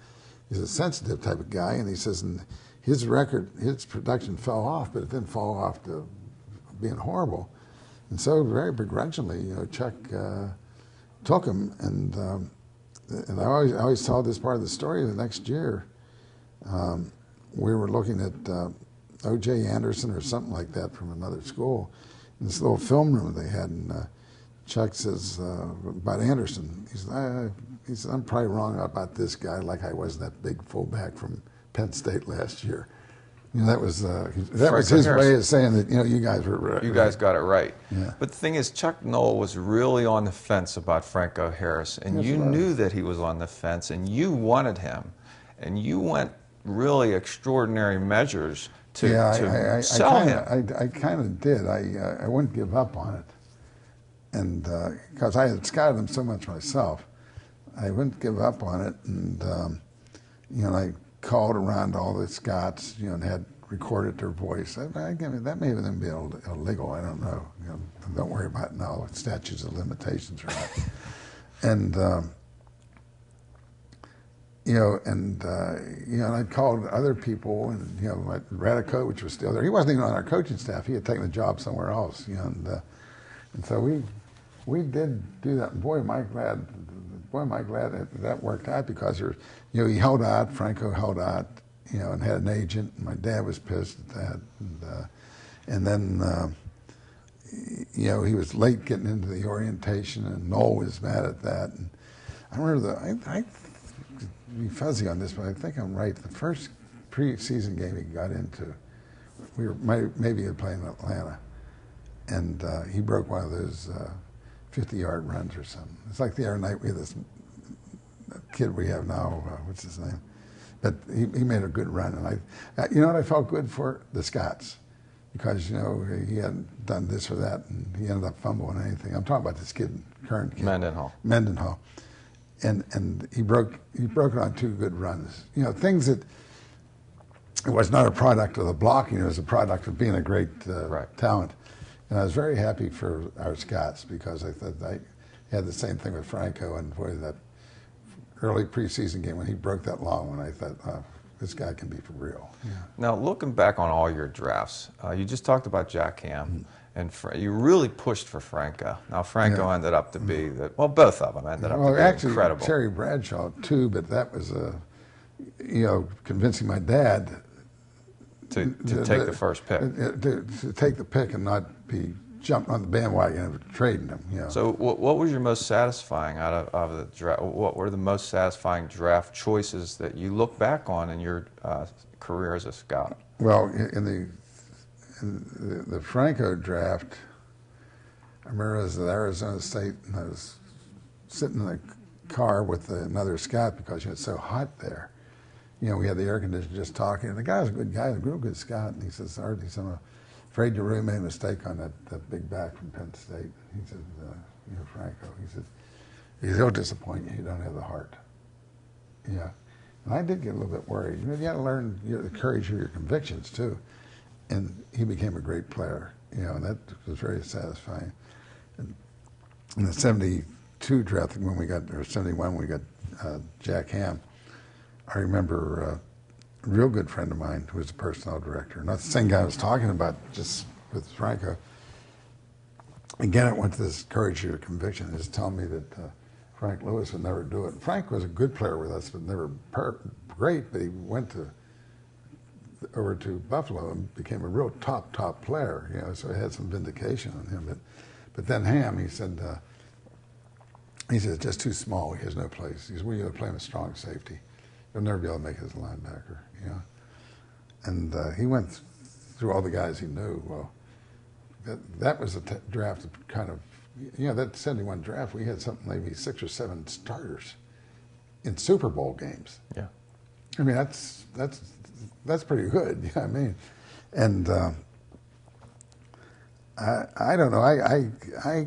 He's a sensitive type of guy, and he says, and his record, his production fell off, but it didn't fall off to being horrible. And so very begrudgingly, you know, Chuck took him, and I always told this part of the story. The next year, we were looking at O.J. Anderson or something like that from another school in this little film room they had, and Chuck says about Anderson, he said, I'm probably wrong about this guy like I was that big fullback from Penn State last year. You know, that was his way of saying that, you know, you guys were right. You guys got it right. Yeah. But the thing is, Chuck Noll was really on the fence about Franco Harris, and you knew that he was on the fence, and you wanted him, and you went really extraordinary measures to sell him. I kind of did. I wouldn't give up on it, and because I had scouted him so much myself, I wouldn't give up on it, and you know, I called around all the scouts, you know, and had recorded their voice. That may even be illegal. I don't know. You know, don't worry about it now. Statutes of limitations or not. And you know, and I called other people, and you know, like Radakovich was still there. He wasn't even on our coaching staff. He had taken a job somewhere else. You know, and so we did do that. And boy, am I glad that worked out, because there, you know, he held out. Franco held out, you know, and had an agent. And my dad was pissed at that, and then you know, he was late getting into the orientation, and Noll was mad at that. And I remember I be fuzzy on this, but I think I'm right. The first preseason game he got into, we were maybe playing Atlanta, and he broke one of those 50-yard runs or something. It's like the other night we had this kid we have now, what's his name? But he made a good run, and you know what I felt good for? The Scots, because, you know, he hadn't done this or that, and he ended up fumbling anything. I'm talking about this kid, current kid. Mendenhall. And he broke it on 2 good runs. You know, things that it was not a product of the blocking; it was a product of being a great talent. And I was very happy for our Scots, because I thought I had the same thing with Franco, and boy, that early preseason game when he broke that long one, I thought, oh, this guy can be for real. Yeah. Now, looking back on all your drafts, you just talked about Jack Ham. And you really pushed for Franco. Now, Franco ended up to be well, both of them ended up to be actually, incredible. Terry Bradshaw too, but that was you know, convincing my dad to take the first pick. To take the pick and not be jumping on the bandwagon of trading him. You know. So, what was your most satisfying out of the draft? What were the most satisfying draft choices that you look back on in your career as a scout? Well, in the Franco draft, I remember I was at Arizona State, and I was sitting in the car with another scout, because you know, it's so hot there. You know, we had the air conditioner just talking, and the guy was a good guy, a real good scout, and he says, Art, I'm afraid you really made a mistake on that big back from Penn State. He said, you know, Franco, he said, he'll disappoint you, you don't have the heart. Yeah. And I did get a little bit worried. You know, you got to learn the courage of your convictions, too. And he became a great player, you know, and that was very satisfying. And in the 72 draft, when we got, or 71, when we got Jack Ham, I remember a real good friend of mine who was a personnel director, not the same guy I was talking about, just with Franco. Again, it went to this courage of your conviction, just telling me that Frank Lewis would never do it. And Frank was a good player with us, but never great, but he went over to Buffalo and became a real top player, you know, so he had some vindication on him. But then Ham, he said, it's just too small, he has no place. He said, well, you got to play him a strong safety. You'll never be able to make it as a linebacker, you know. And he went through all the guys he knew. Well, that was a draft that kind of, you know, that 71 draft, we had something maybe 6 or 7 starters in Super Bowl games. Yeah. I mean, that's pretty good, you know what I mean? And I don't know, I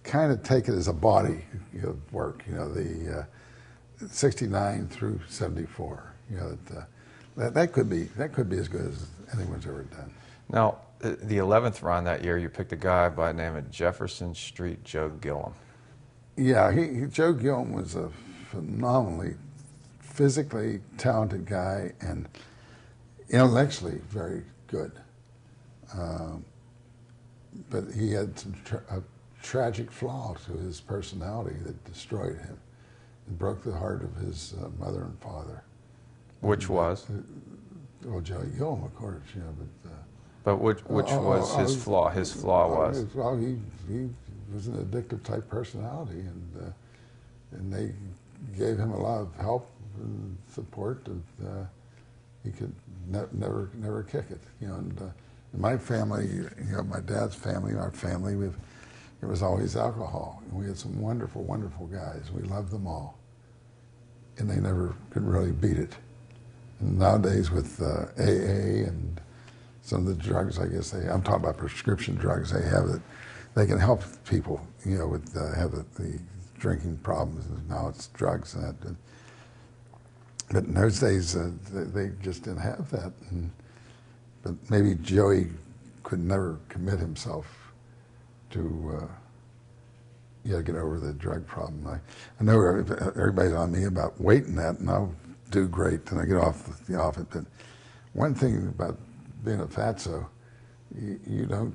kind of take it as a body of work, you know, the 69 through 74, you know, that could be as good as anyone's ever done. Now, the 11th round that year, you picked a guy by the name of Jefferson Street Joe Gillum. Yeah, Joe Gillum was a phenomenally physically talented guy and intellectually very good. But he had a tragic flaw to his personality that destroyed him. It broke the heart of his mother and father. Which was? Well, Joe Gillum, of course, you know, but which was his flaw? His flaw was? Well, he was an addictive type personality, and they gave him a lot of help and support. He could never kick it, you know. And in my family, you know, my dad's family, our family, there was always alcohol. And we had some wonderful, wonderful guys. We loved them all, and they never could really beat it. And nowadays with AA and some of the drugs, I guess I'm talking about prescription drugs they have that they can help people, you know, with have the drinking problems. And now it's drugs and that. But in those days, they just didn't have that. But maybe Joey could never commit himself to get over the drug problem. I know everybody's on me about weight and that, and I'll do great and I get off it. But one thing about being a fatso, you don't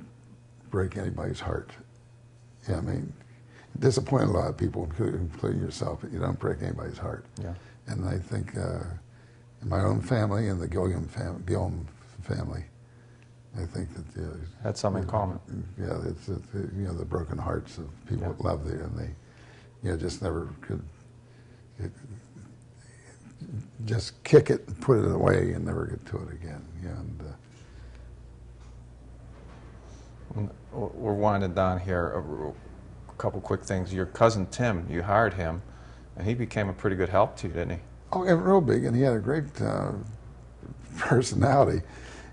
break anybody's heart. Yeah, I mean, disappoint a lot of people, including yourself, but you don't break anybody's heart. Yeah. And I think in my own family and the Gillum family, I think that had something in common. Yeah, it's you know, the broken hearts of people that love there, and they just never could just kick it and put it away and never get to it again. Yeah, and we're winding down here. A couple quick things. Your cousin Tim, you hired him, and he became a pretty good help to you, didn't he? Oh, yeah, real big, and he had a great personality.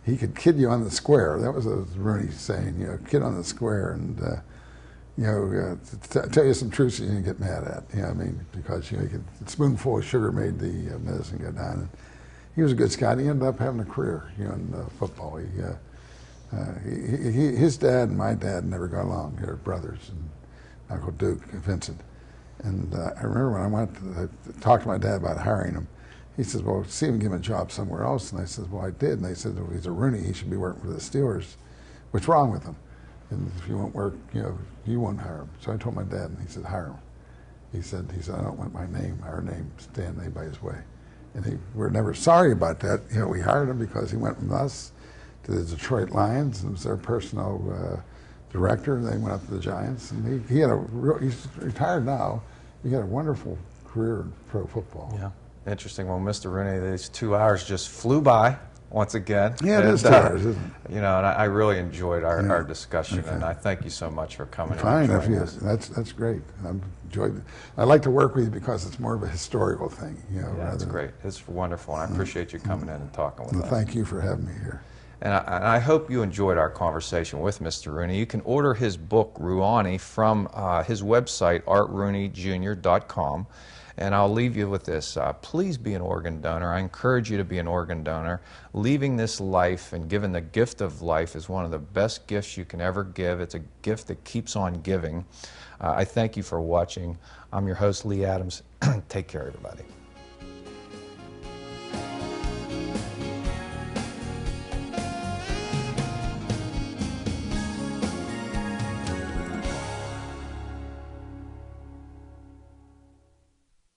He could kid you on the square. That was a Rooney saying, you know, kid on the square, and you know, tell you some truths you didn't get mad at. You know, I mean, because you know, a spoonful of sugar made the medicine go down. And he was a good scout. He ended up having a career, you know, in football. His dad and my dad never got along. They were brothers, and Uncle Duke, Vincent. And I remember when I went to talk to my dad about hiring him, he says, well, see him give him a job somewhere else. And I said, well, I did. And they said, well, he's a Rooney. He should be working for the Steelers. What's wrong with him? And if you won't work, you know, you won't hire him. So I told my dad, and he said, hire him. He said, I don't want our name, stand anybody's way. And we're never sorry about that. You know, we hired him because he went from us to the Detroit Lions and was their personnel director. They went up to the Giants, and he's retired now. He had a wonderful career in pro football. Yeah, interesting. Well, Mr. Rooney, these 2 hours just flew by once again. Yeah, it is 2 hours, isn't it? You know, and I really enjoyed our discussion, and I thank you so much for coming. Fine, that's great. I've enjoyed it. I like to work with you because it's more of a historical thing. You know, yeah, that's great. It's wonderful, and I appreciate you coming in and talking with us. Thank you for having me here. And I hope you enjoyed our conversation with Mr. Rooney. You can order his book, Ruani, from his website, artrooneyjr.com. And I'll leave you with this. Please be an organ donor. I encourage you to be an organ donor. Leaving this life and giving the gift of life is one of the best gifts you can ever give. It's a gift that keeps on giving. I thank you for watching. I'm your host, Lee Adams. Take care, everybody.